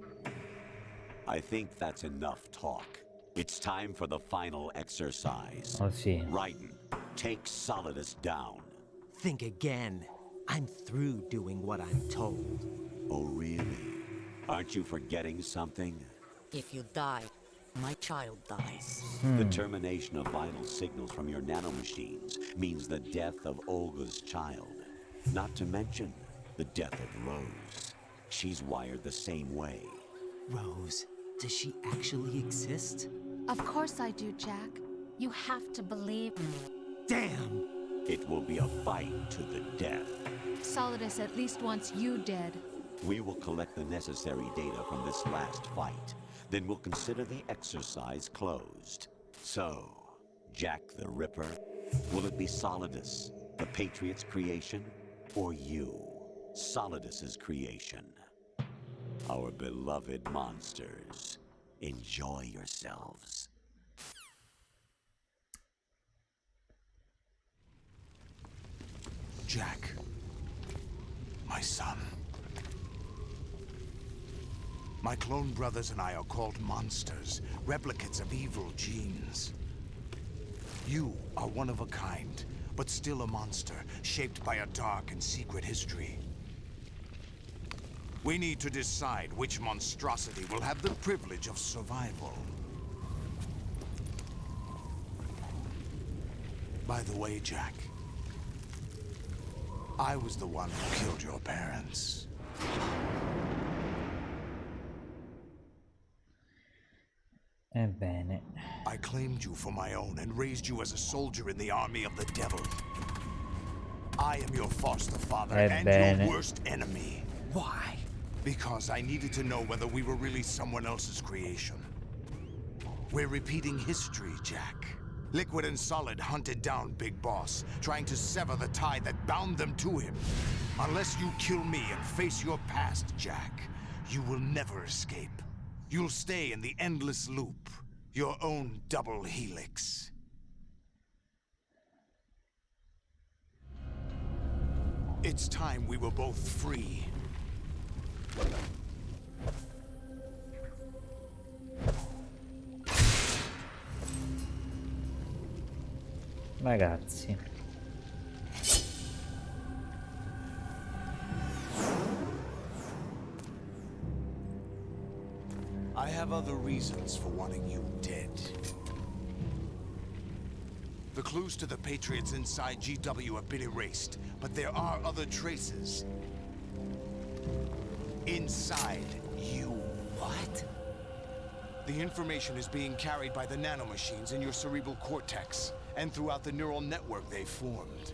Speaker 3: I think that's enough talk. It's time for the final exercise.
Speaker 4: Oh, sì.
Speaker 3: Raiden, take Solidus down.
Speaker 5: Think again. I'm through doing what I'm told.
Speaker 3: Oh, really? Aren't you forgetting something?
Speaker 11: If you die, my child dies.
Speaker 3: The termination of vital signals from your nanomachines means the death of Olga's child. Not to mention the death of Rose. She's wired the same way.
Speaker 5: Rose, does she actually exist?
Speaker 7: Of course I do, Jack. You have to believe me.
Speaker 5: Damn!
Speaker 3: It will be a fight to the death.
Speaker 7: Solidus at least wants you dead.
Speaker 3: We will collect the necessary data from this last fight. Then we'll consider the exercise closed. So, Jack the Ripper, will it be Solidus, the Patriot's creation, or you, Solidus's creation? Our beloved monsters, enjoy yourselves.
Speaker 10: Jack, my son. My clone brothers and I are called monsters, replicates of evil genes. You are one of a kind, but still a monster, shaped by a dark and secret history. We need to decide which monstrosity will have the privilege of survival. By the way, Jack, I was the one who killed your parents.
Speaker 4: Ebbene.
Speaker 10: I claimed you for my own and raised you as a soldier in the army of the devil. I am your foster father and
Speaker 4: Ebbene.
Speaker 10: your worst enemy. Why? Because I needed to know whether we were really someone else's creation. We're repeating history, Jack. Liquid and Solid hunted down Big Boss, trying to sever the tie that bound them to him. Unless you kill me and face your past, Jack, you will never escape. You'll stay in the endless loop, your own double helix. It's time we were both free.
Speaker 4: Ragazzi.
Speaker 10: I have other reasons for wanting you dead. The clues to the Patriots inside GW have been erased, but there are other traces. Inside you. What? The information is being carried by the nanomachines in your cerebral cortex, and throughout the neural network they formed.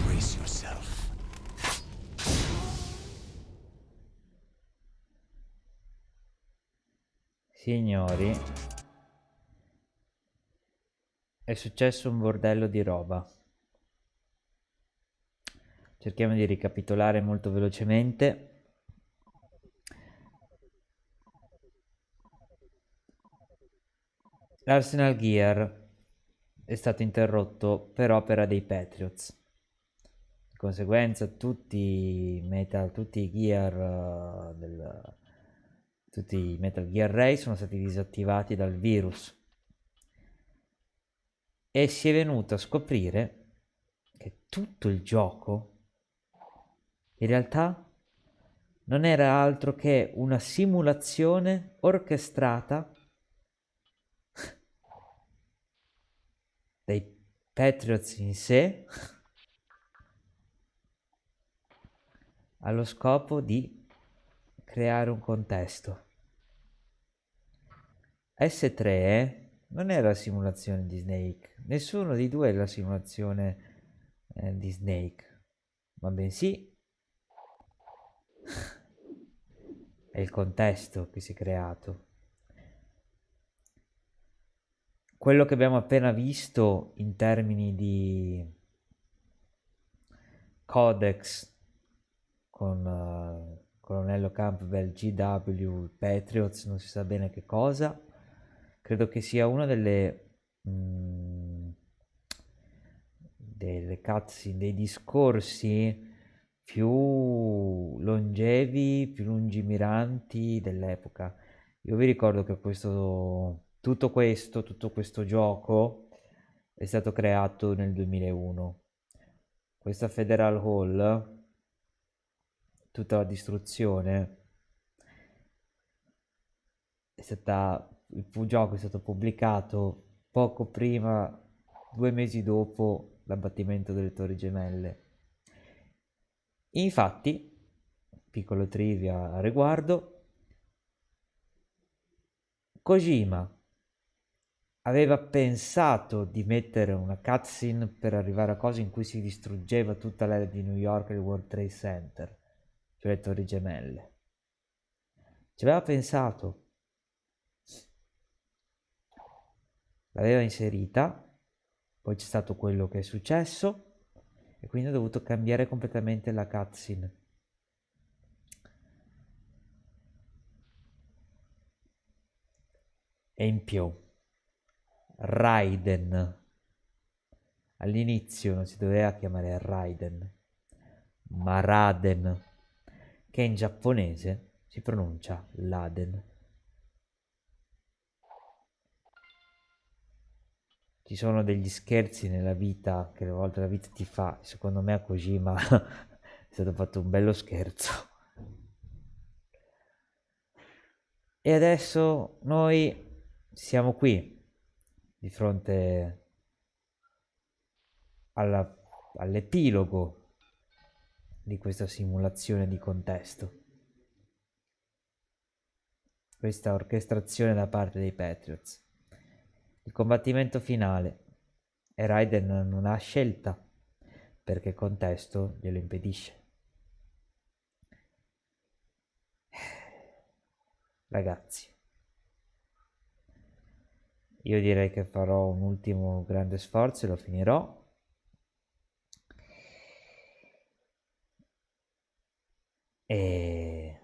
Speaker 10: Brace yourself.
Speaker 4: Signori, è successo un bordello di roba. Cerchiamo di ricapitolare molto velocemente. L'Arsenal Gear è stato interrotto per opera dei Patriots. Di conseguenza tutti i Metal Gear Ray sono stati disattivati dal virus. E si è venuto a scoprire che tutto il gioco in realtà non era altro che una simulazione orchestrata dai Patriots in sé allo scopo di creare un contesto. S3 non era la simulazione di Snake, nessuno dei due è la simulazione di Snake, ma bensì è il contesto che si è creato. Quello che abbiamo appena visto in termini di codex con Colonnello Campbell, GW, Patriots, non si sa bene che cosa, credo che sia una delle cutscene, dei discorsi più longevi, più lungimiranti dell'epoca. Io vi ricordo che tutto questo gioco è stato creato nel 2001. Questa Federal Hall, tutta la distruzione, il gioco è stato pubblicato poco prima, 2 mesi dopo l'abbattimento delle Torri Gemelle. Infatti, piccolo trivia a riguardo, Kojima aveva pensato di mettere una cutscene per arrivare a cose in cui si distruggeva tutta l'area di New York e il World Trade Center, cioè le Torri Gemelle. Ci aveva pensato, l'aveva inserita, poi c'è stato quello che è successo e quindi ho dovuto cambiare completamente la cutscene. E in più Raiden all'inizio non si doveva chiamare Raiden ma Raden, che in giapponese si pronuncia Laden. Ci sono degli scherzi nella vita che a volte la vita ti fa, secondo me a Kojima è stato fatto un bello scherzo. E adesso noi siamo qui di fronte all'epilogo di questa simulazione di contesto. Questa orchestrazione da parte dei Patriots. Il combattimento finale e Raiden non ha scelta perché il contesto glielo impedisce. Ragazzi, io direi che farò un ultimo grande sforzo e lo finirò. E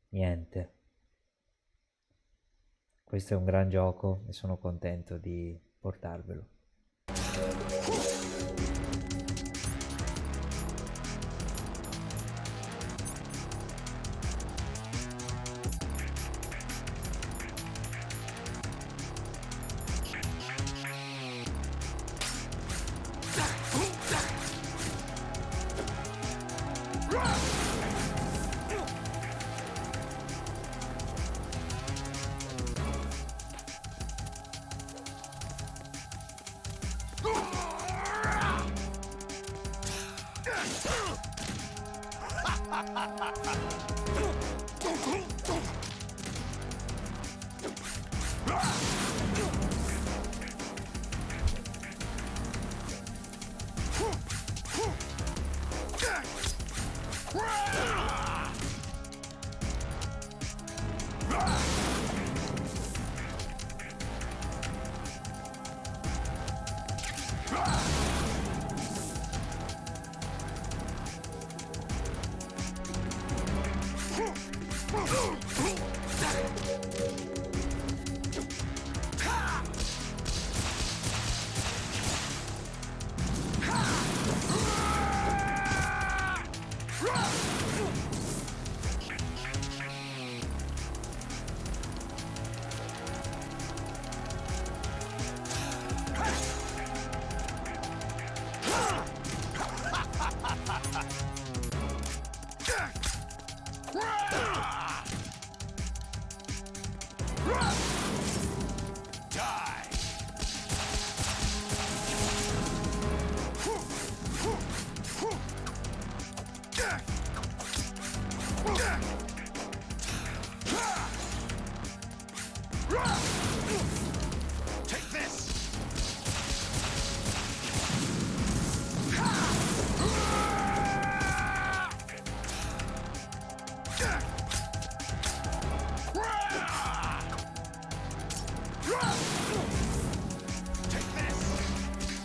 Speaker 4: niente. Questo è un gran gioco e sono contento di portarvelo.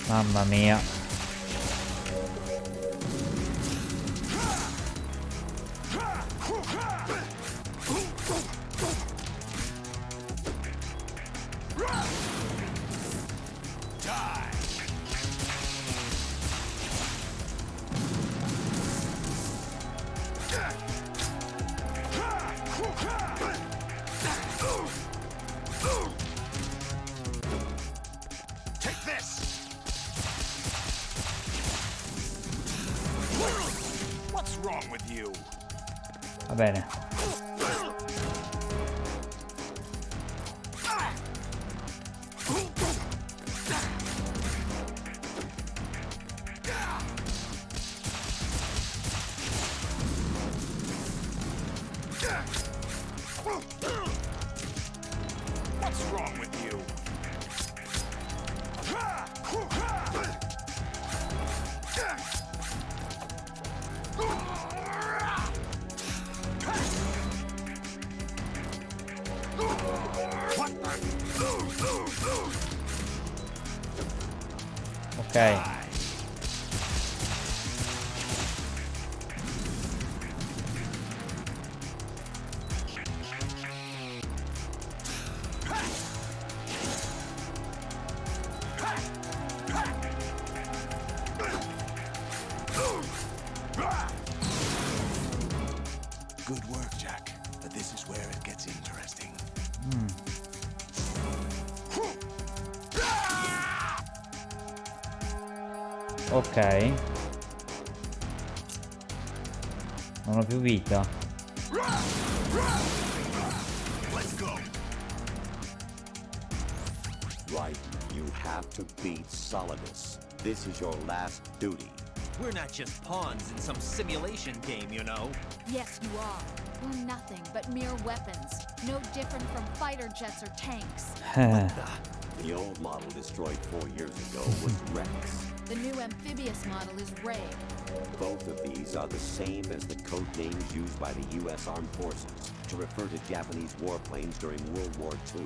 Speaker 4: Mamma mia. Va bene.
Speaker 6: What's wrong with you?
Speaker 4: Ok.
Speaker 6: Good work, Jack. But this is where it gets interesting.
Speaker 4: Ok. Non ho più vita.
Speaker 6: Let's go.
Speaker 3: Right, You have to beat Solidus. This is your last duty.
Speaker 5: We're not just pawns in some simulation game, you know.
Speaker 7: Yes, you are. We're nothing but mere weapons. No different from fighter jets or tanks.
Speaker 3: The old model destroyed 4 years ago was Rex.
Speaker 7: The new amphibious model is Ray.
Speaker 3: Both of these are the same as the code names used by the U.S. Armed Forces to refer to Japanese warplanes during World War II.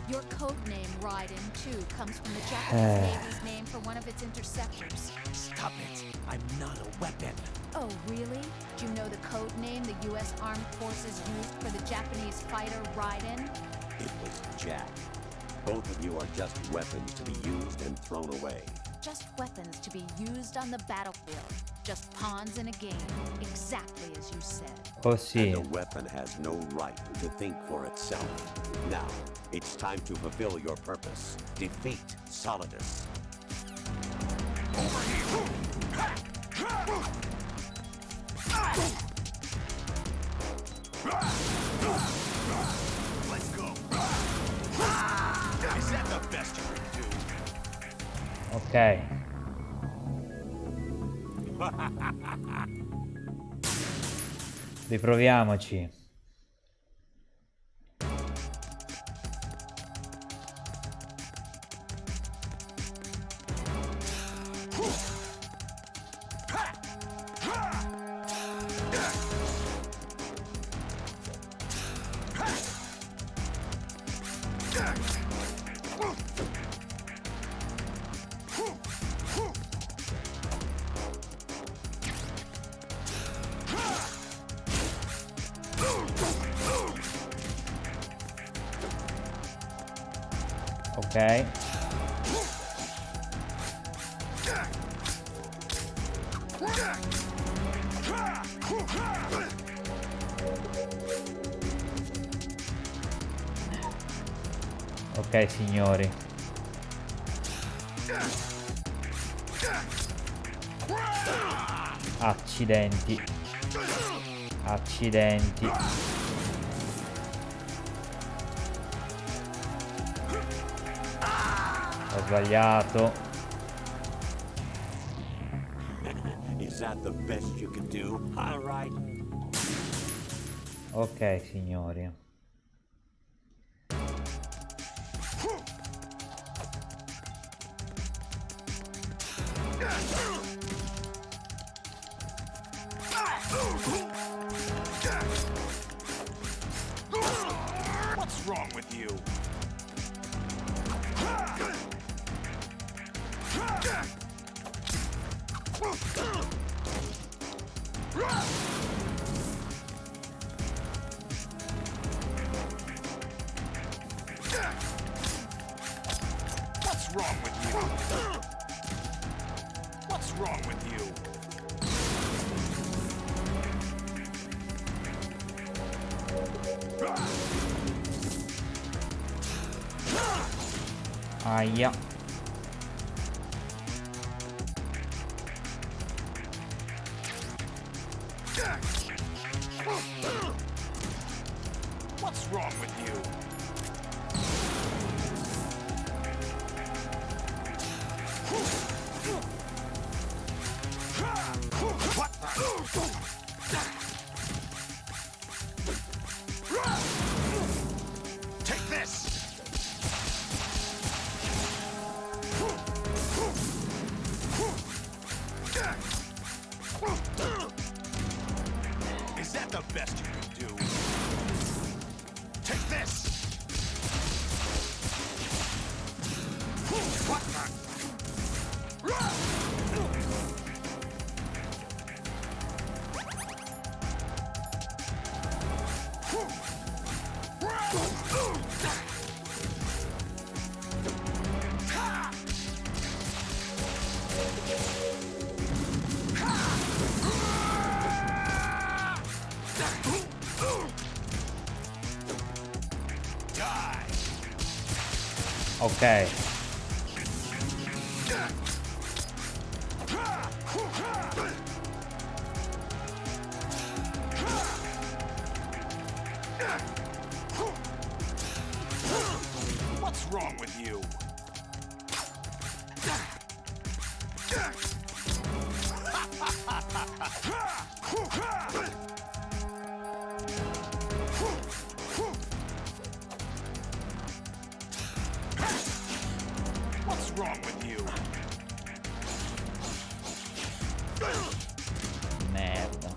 Speaker 7: Your code name, Raiden, too, comes from the Japanese Navy's name for one of its interceptors.
Speaker 5: Stop it. I'm not a weapon.
Speaker 7: Oh, really? Do you know the code name the U.S. Armed Forces used for the Japanese fighter Raiden?
Speaker 3: It was Jack. Both of you are just weapons to be used and thrown away.
Speaker 7: Just weapons to be used on the battlefield. Just pawns in a game, exactly as you said.
Speaker 4: Oh sì.
Speaker 3: And a weapon has no right to think for itself. Now, it's time to fulfill your purpose. Defeat Solidus.
Speaker 1: Let's go. Is that the best you can do?
Speaker 4: Ok. Riproviamoci. Ok. Ok, signori. Accidenti. Accidenti. Ho sbagliato.
Speaker 3: Is that the best you can do? All right.
Speaker 4: Ok, signori.
Speaker 1: What's wrong with you? What's wrong with you? What's wrong with you?
Speaker 4: Aia.
Speaker 1: What's wrong with you? Take this! Is that the best you can do? Take this! What the?
Speaker 4: Ok.
Speaker 1: What's wrong with you?
Speaker 13: What's wrong with you?
Speaker 4: Merda.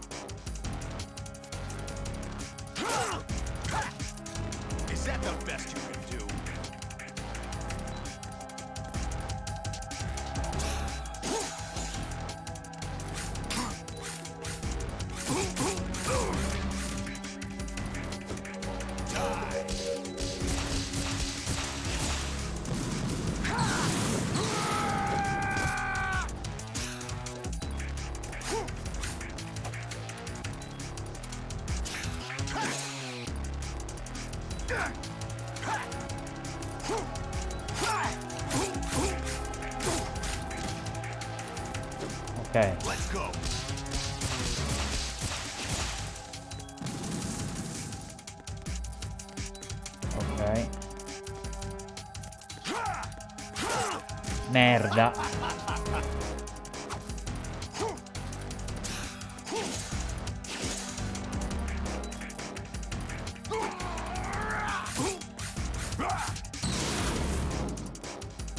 Speaker 13: Is that the best you can do?
Speaker 4: Ok.
Speaker 13: Let's go.
Speaker 4: Ok. Merda.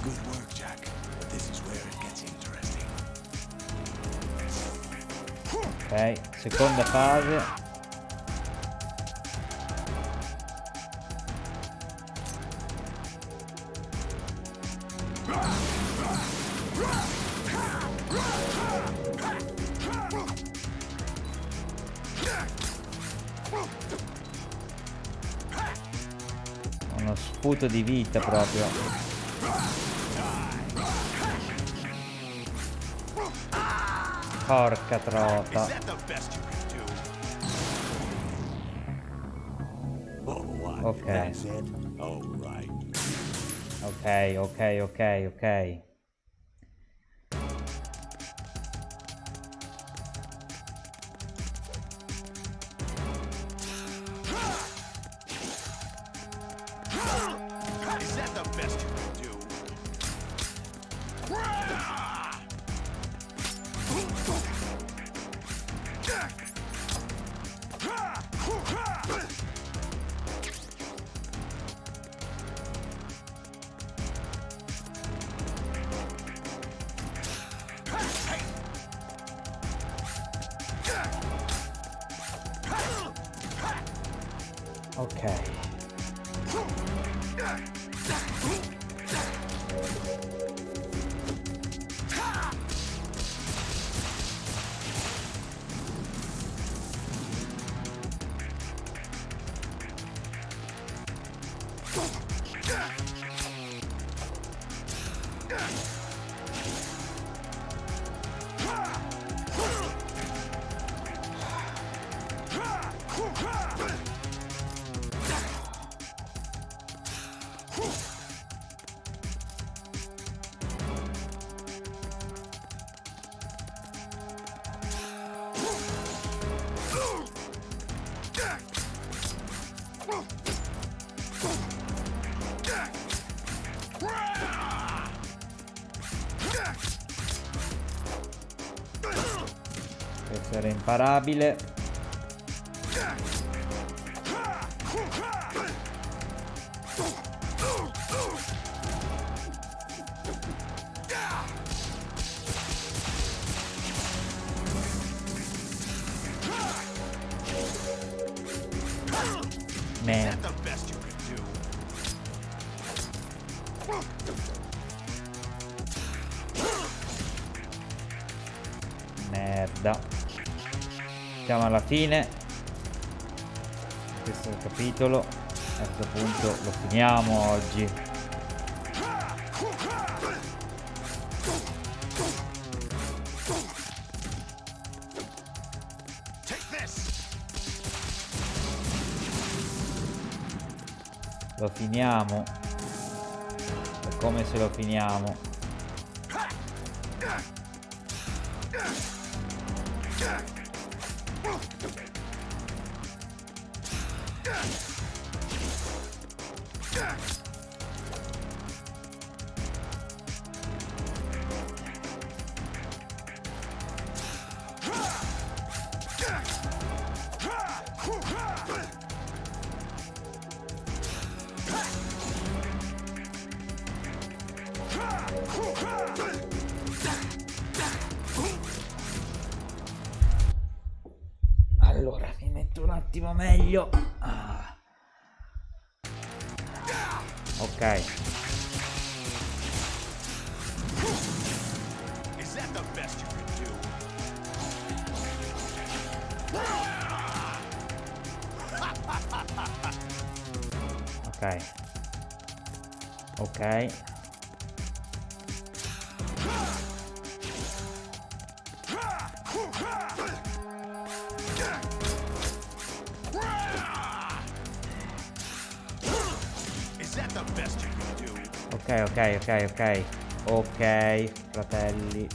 Speaker 6: Good work, Jack. But this is where it gets interesting.
Speaker 4: Ok, seconda fase. Uno sputo di vita proprio. Porca trota.
Speaker 13: Is that the best you can do?
Speaker 3: Oh, what?
Speaker 4: Okay.
Speaker 3: That's it? Oh, right.
Speaker 4: Ok, ok, ok, ok.
Speaker 13: Is that the best you can do?
Speaker 4: Ok. Questo era imparabile.
Speaker 13: Is that the best you can do?
Speaker 4: Merda. Siamo alla fine di questo capitolo. A questo punto lo finiamo oggi. Lo finiamo. È come se lo finiamo. Allora, mi metto un attimo meglio. Ok.
Speaker 6: Is that the best you can do?
Speaker 4: Ok. Ok.
Speaker 6: Is that the best you can do?
Speaker 4: Ok, ok, ok, ok. Ok, fratelli.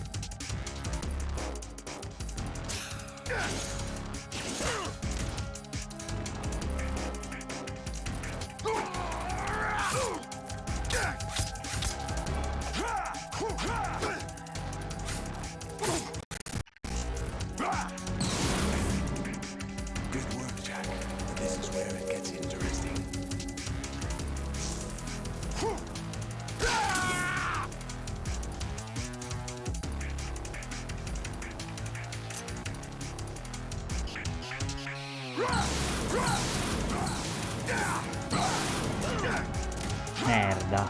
Speaker 6: Good work, Jack. This is where it gets interesting.
Speaker 4: Merda.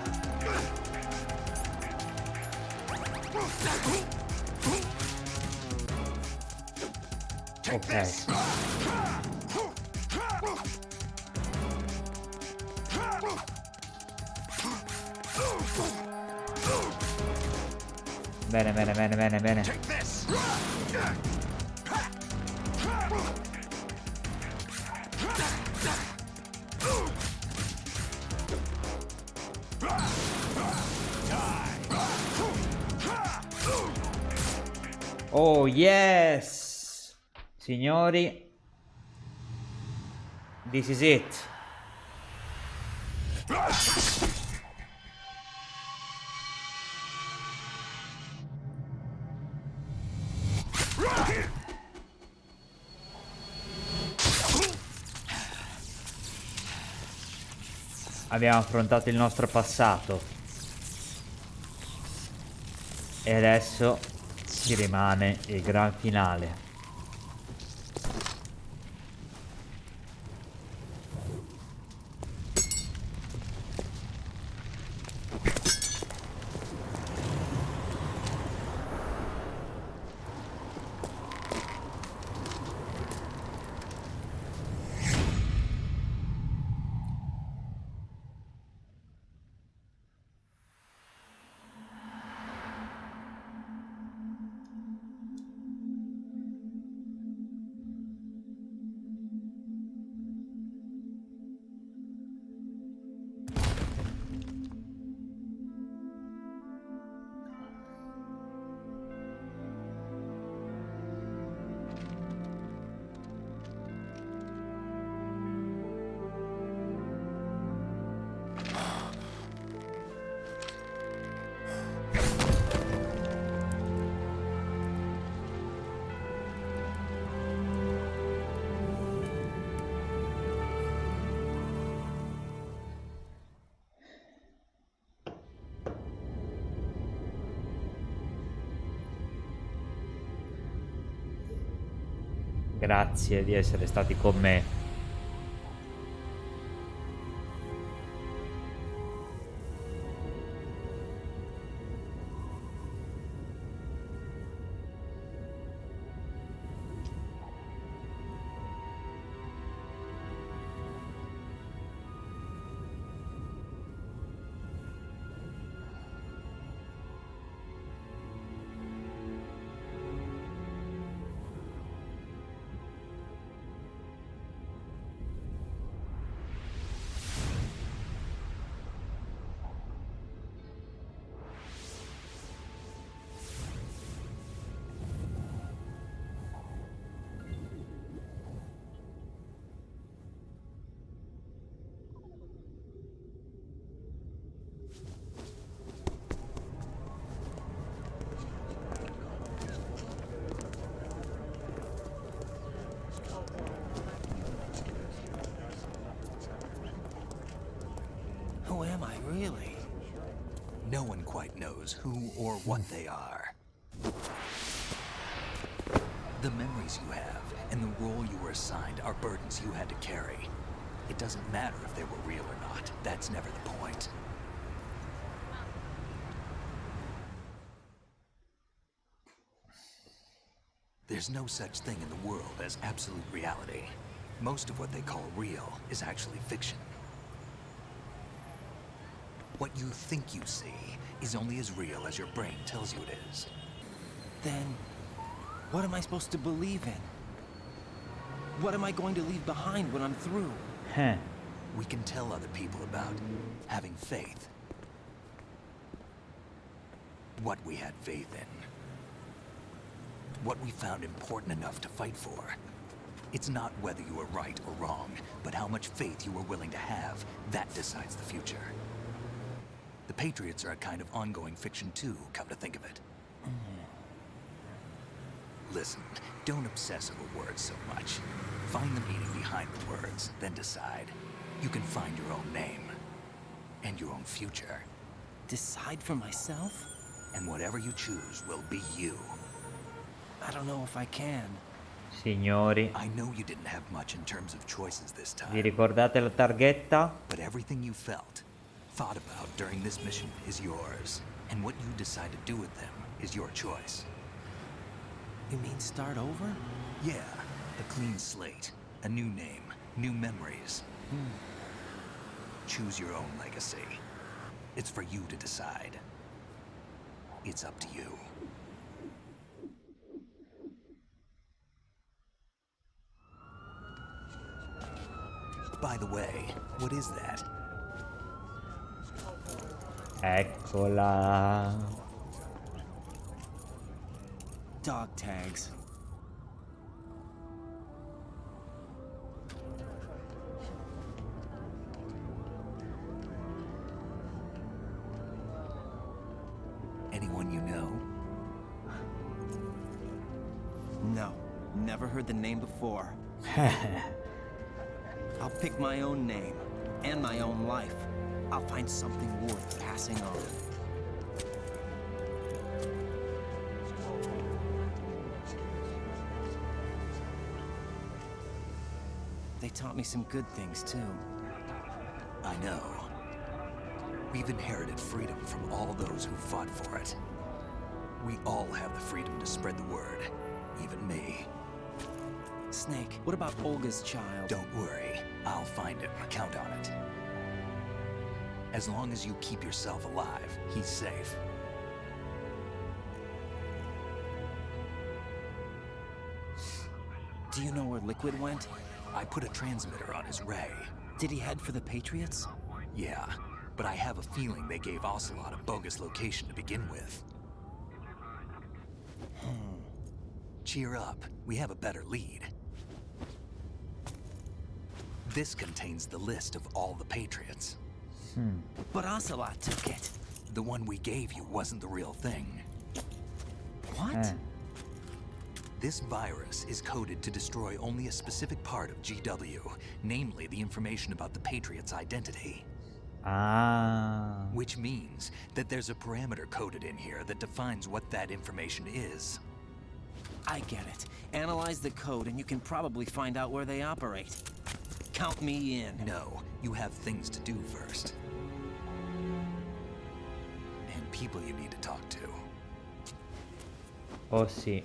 Speaker 4: Ok. Bene, bene, bene, bene, bene. Oh yes! Signori, this is it. Abbiamo affrontato il nostro passato e adesso ci rimane il gran finale. Grazie di essere stati con me.
Speaker 6: Who am I, really? No one quite knows who or what they are. The memories you have and the role you were assigned are burdens you had to carry. It doesn't matter if they were real or not. That's never the point. There's no such thing in the world as absolute reality. Most of what they call real is actually fiction. What you think you see is only as real as your brain tells you it is.
Speaker 5: Then, what am I supposed to believe in? What am I going to leave behind when I'm through?
Speaker 6: We can tell other people about having faith. What we had faith in. What we found important enough to fight for. It's not whether you were right or wrong, but how much faith you were willing to have. That decides the future. The Patriots are a kind of ongoing fiction too, come to think of it. Listen, don't obsess over words so much. Find the meaning behind the words, then decide. You can find your own name. And your own future.
Speaker 5: Decide for myself?
Speaker 6: And whatever you choose will be you.
Speaker 5: I don't know if I can.
Speaker 4: Signori,
Speaker 6: I know you didn't have much in terms of choices this time.
Speaker 4: vi ricordate la targhetta?
Speaker 6: But everything you felt, thought about during this mission is yours. And what you decide to do with them is your choice.
Speaker 5: You mean start over?
Speaker 6: Yeah, a clean slate, a new name, new memories. Choose your own legacy. It's for you to decide. It's up to you. By the way, what is that?
Speaker 4: Eccola.
Speaker 5: Dog tags.
Speaker 6: Anyone you know?
Speaker 5: No, never heard the name before. I'll pick my own name, and my own life. I'll find something worth passing on. They taught me some good things, too.
Speaker 6: I know. We've inherited freedom from all those who fought for it. We all have the freedom to spread the word, even me.
Speaker 5: Snake, what about Olga's child?
Speaker 6: Don't worry, I'll find him. Count on it. As long as you keep yourself alive, he's safe.
Speaker 5: Do you know where Liquid went?
Speaker 6: I put a transmitter on his ray.
Speaker 5: Did he head for the Patriots?
Speaker 6: Yeah, but I have a feeling they gave Ocelot a bogus location to begin with. Cheer up, we have a better lead. This contains the list of all the Patriots.
Speaker 5: But Ocelot took it.
Speaker 6: The one we gave you wasn't the real thing.
Speaker 5: What?
Speaker 6: This virus is coded to destroy only a specific part of GW, namely the information about the Patriots' identity.
Speaker 4: Ah.
Speaker 6: Which means that there's a parameter coded in here that defines what that information is.
Speaker 5: I get it. Analyze the code and you can probably find out where they operate. Count me in.
Speaker 6: No, you have things to do first. And people you need to talk to.
Speaker 4: Oh sì.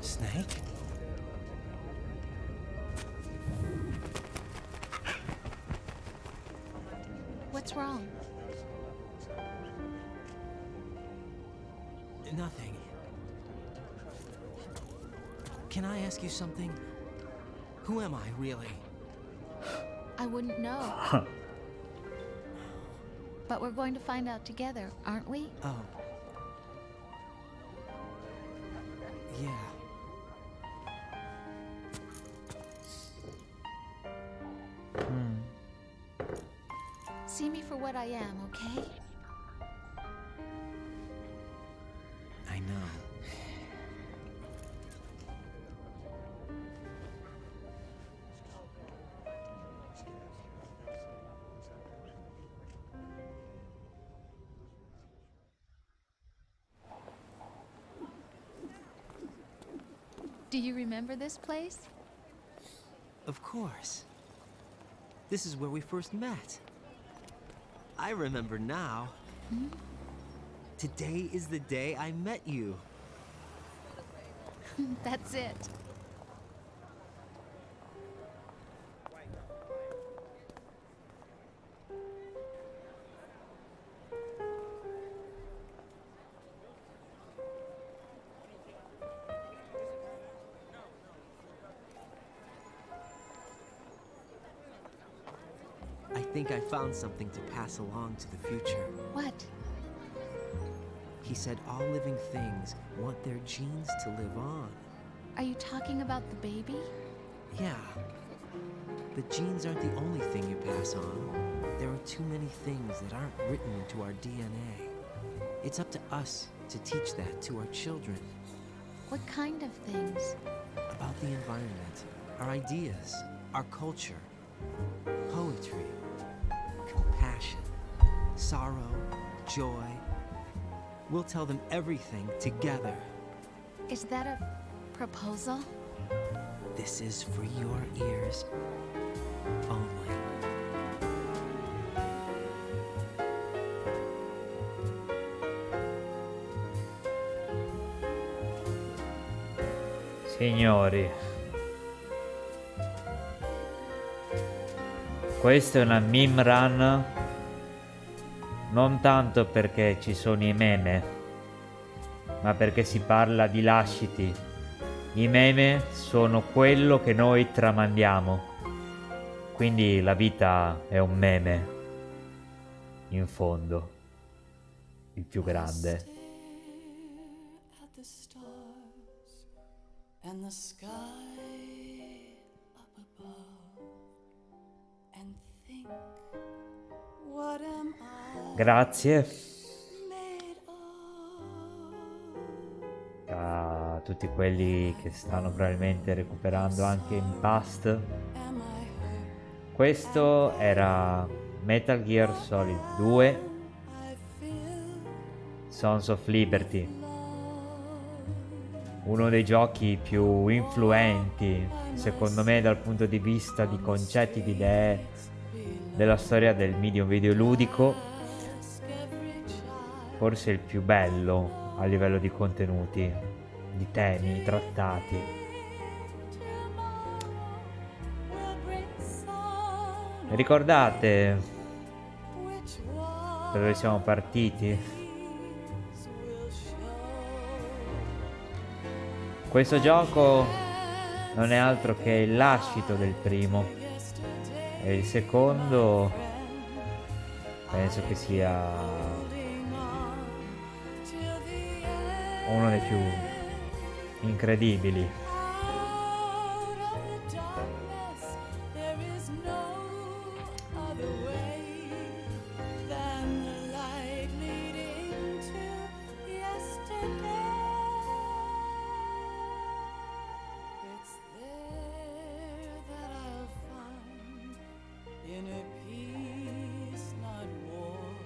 Speaker 5: Snake?
Speaker 7: What's wrong?
Speaker 5: Nothing. Can I ask you something? Who am I, really?
Speaker 7: I wouldn't know. But we're going to find out together, aren't we?
Speaker 5: Oh. Yeah.
Speaker 7: See me for what I am, okay?
Speaker 5: I know.
Speaker 7: Do you remember this place?
Speaker 5: Of course. This is where we first met. I remember now. Today is the day I met you.
Speaker 7: That's it.
Speaker 5: I think I found something to pass along to the future.
Speaker 7: What?
Speaker 5: He said all living things want their genes to live on.
Speaker 7: Are you talking about the baby?
Speaker 5: Yeah. The genes aren't the only thing you pass on. There are too many things that aren't written into our DNA. It's up to us to teach that to our children.
Speaker 7: What kind of things?
Speaker 5: About the environment, our ideas, our culture, poetry, compassion, sorrow, joy. We'll tell them everything together.
Speaker 7: Is that a proposal?
Speaker 5: This is for your ears only.
Speaker 4: Signori, questa è una meme run, non tanto perché ci sono i meme, ma perché si parla di lasciti. I meme sono quello che noi tramandiamo, quindi la vita è un meme, in fondo, il più grande.
Speaker 16: And the sky up above, and think, what am I
Speaker 4: Grazie
Speaker 16: made of?
Speaker 4: a tutti quelli che stanno probabilmente recuperando anche in past. Questo era Metal Gear Solid 2 Sons of Liberty, uno dei giochi più influenti, secondo me, dal punto di vista di concetti, di idee della storia del medium videoludico. Forse il più bello a livello di contenuti, di temi trattati. Ricordate da dove siamo partiti? Questo gioco non è altro che il lascito del primo, e il secondo penso che sia uno dei più incredibili.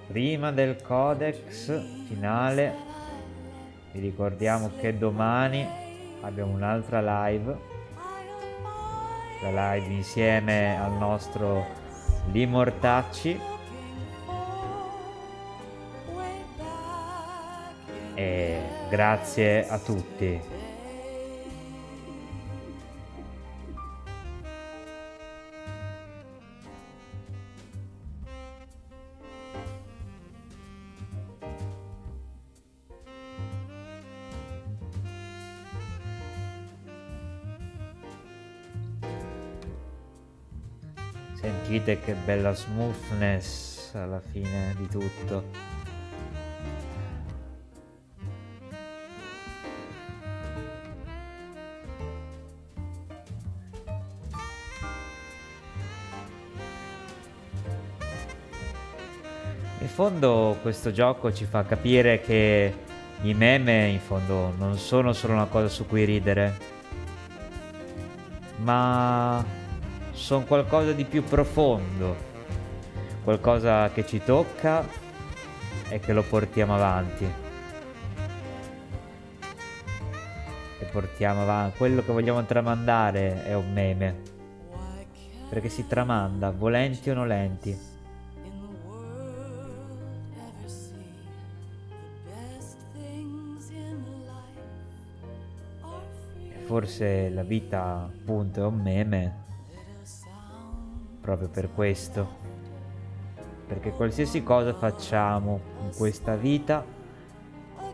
Speaker 4: Prima del codex finale vi ricordiamo che domani abbiamo un'altra live, la live insieme al nostro Limortacci, e grazie a tutti. Sentite che bella smoothness alla fine di tutto. In fondo questo gioco ci fa capire che i meme in fondo non sono solo una cosa su cui ridere, ma sono qualcosa di più profondo, qualcosa che ci tocca e che lo portiamo avanti. E portiamo avanti. Quello che vogliamo tramandare è un meme, perché si tramanda, volenti o nolenti. Forse la vita appunto è un meme proprio per questo, perché qualsiasi cosa facciamo in questa vita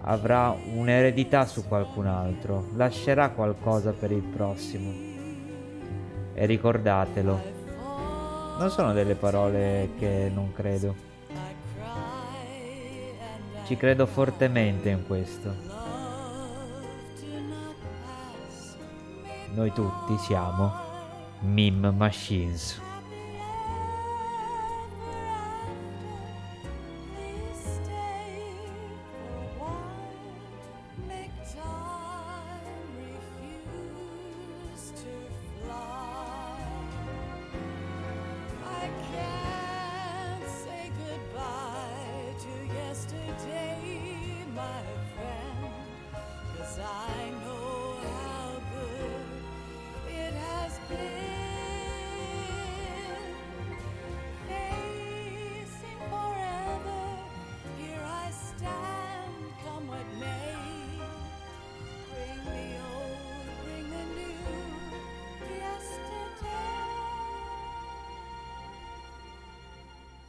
Speaker 4: avrà un'eredità su qualcun altro, lascerà qualcosa per il prossimo. E ricordatelo, non sono delle parole che non credo, ci credo fortemente in questo. Noi tutti siamo meme machines.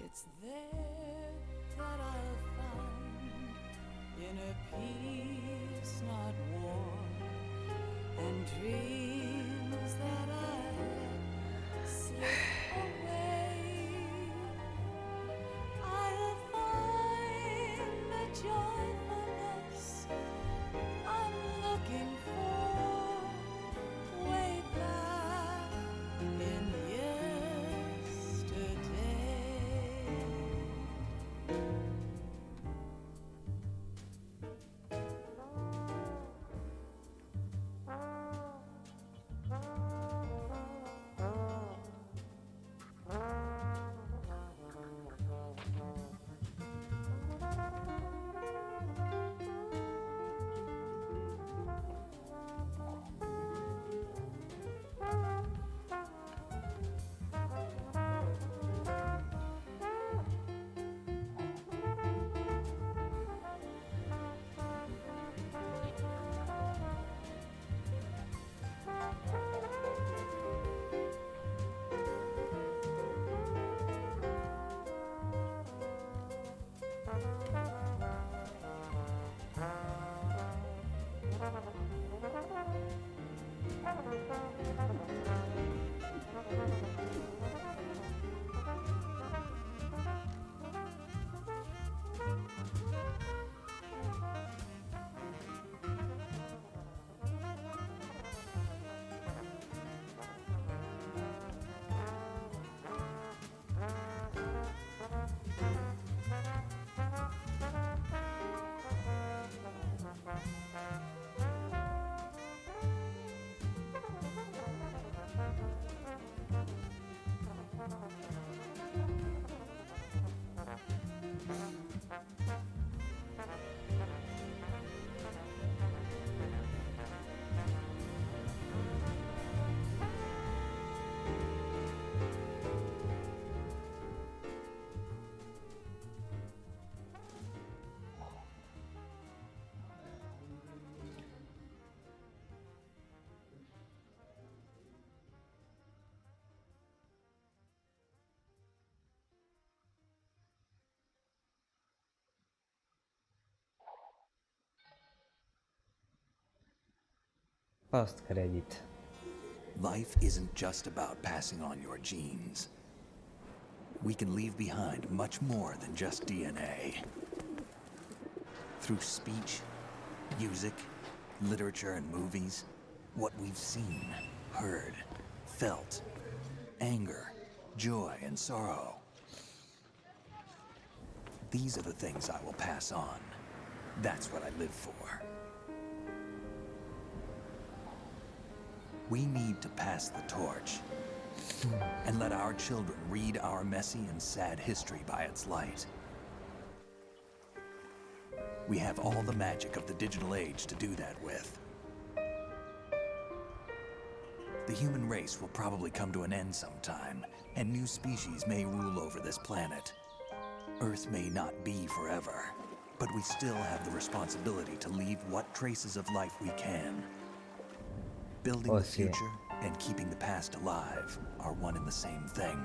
Speaker 16: It's there that I'll find inner peace, not war, and dreams that I let slip away. I'll find the joyfulness I'm looking for way back in yesterday.
Speaker 4: Post credit.
Speaker 6: Life isn't just about passing on your genes. we can leave behind much more than just DNA. Through speech, music, literature, and movies, what we've seen, heard, felt, anger, joy, and sorrow. These are the things I will pass on. That's what I live for. We need to pass the torch and let our children read our messy and sad history by its light. We have all the magic of the digital age to do that with. The human race will probably come to an end sometime, and new species may rule over this planet. Earth may not be forever, but we still have the responsibility to leave what traces of life we can. Building the future and keeping the past alive are one and the same thing.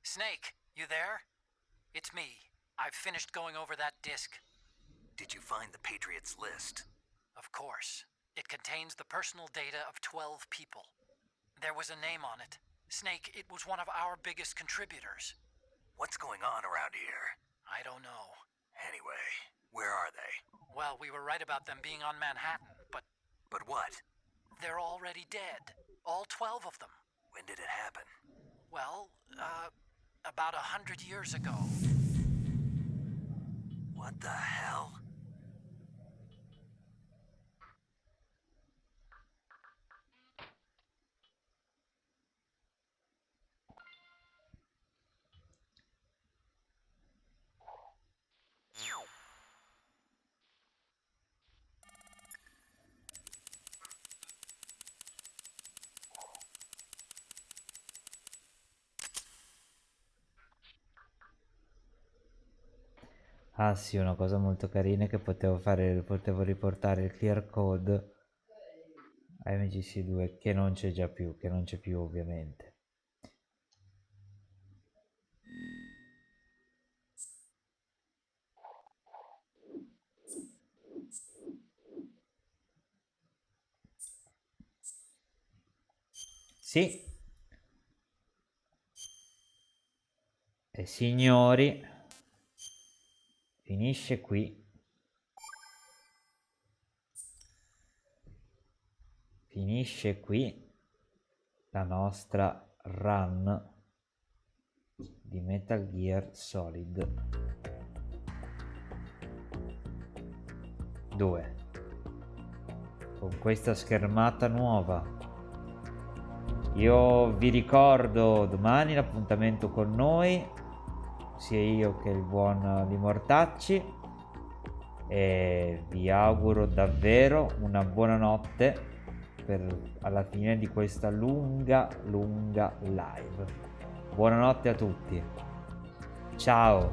Speaker 8: Snake, you there? It's me. I've finished going over that disk.
Speaker 6: Did you find the Patriots list?
Speaker 8: Of course. It contains the personal data of 12 people. There was a name on it. Snake, it was one of our biggest contributors.
Speaker 6: What's going on around here?
Speaker 8: I don't know.
Speaker 6: Anyway, where are they?
Speaker 8: Well, we were right about them being on Manhattan, but...
Speaker 6: But what?
Speaker 8: They're already dead. All 12 of them.
Speaker 6: When did it happen?
Speaker 8: Well, about 100 years ago.
Speaker 6: What the hell?
Speaker 4: Ah sì, una cosa molto carina è che potevo riportare il clear code a MGC2 che non c'è già più, che non c'è più ovviamente. Sì. E signori, finisce qui. Finisce qui la nostra run di Metal Gear Solid 2 con questa schermata nuova. Io vi ricordo domani l'appuntamento con noi, sia io che il buon Limortacci, e vi auguro davvero una buona notte alla fine di questa lunga live. Buonanotte a tutti, ciao.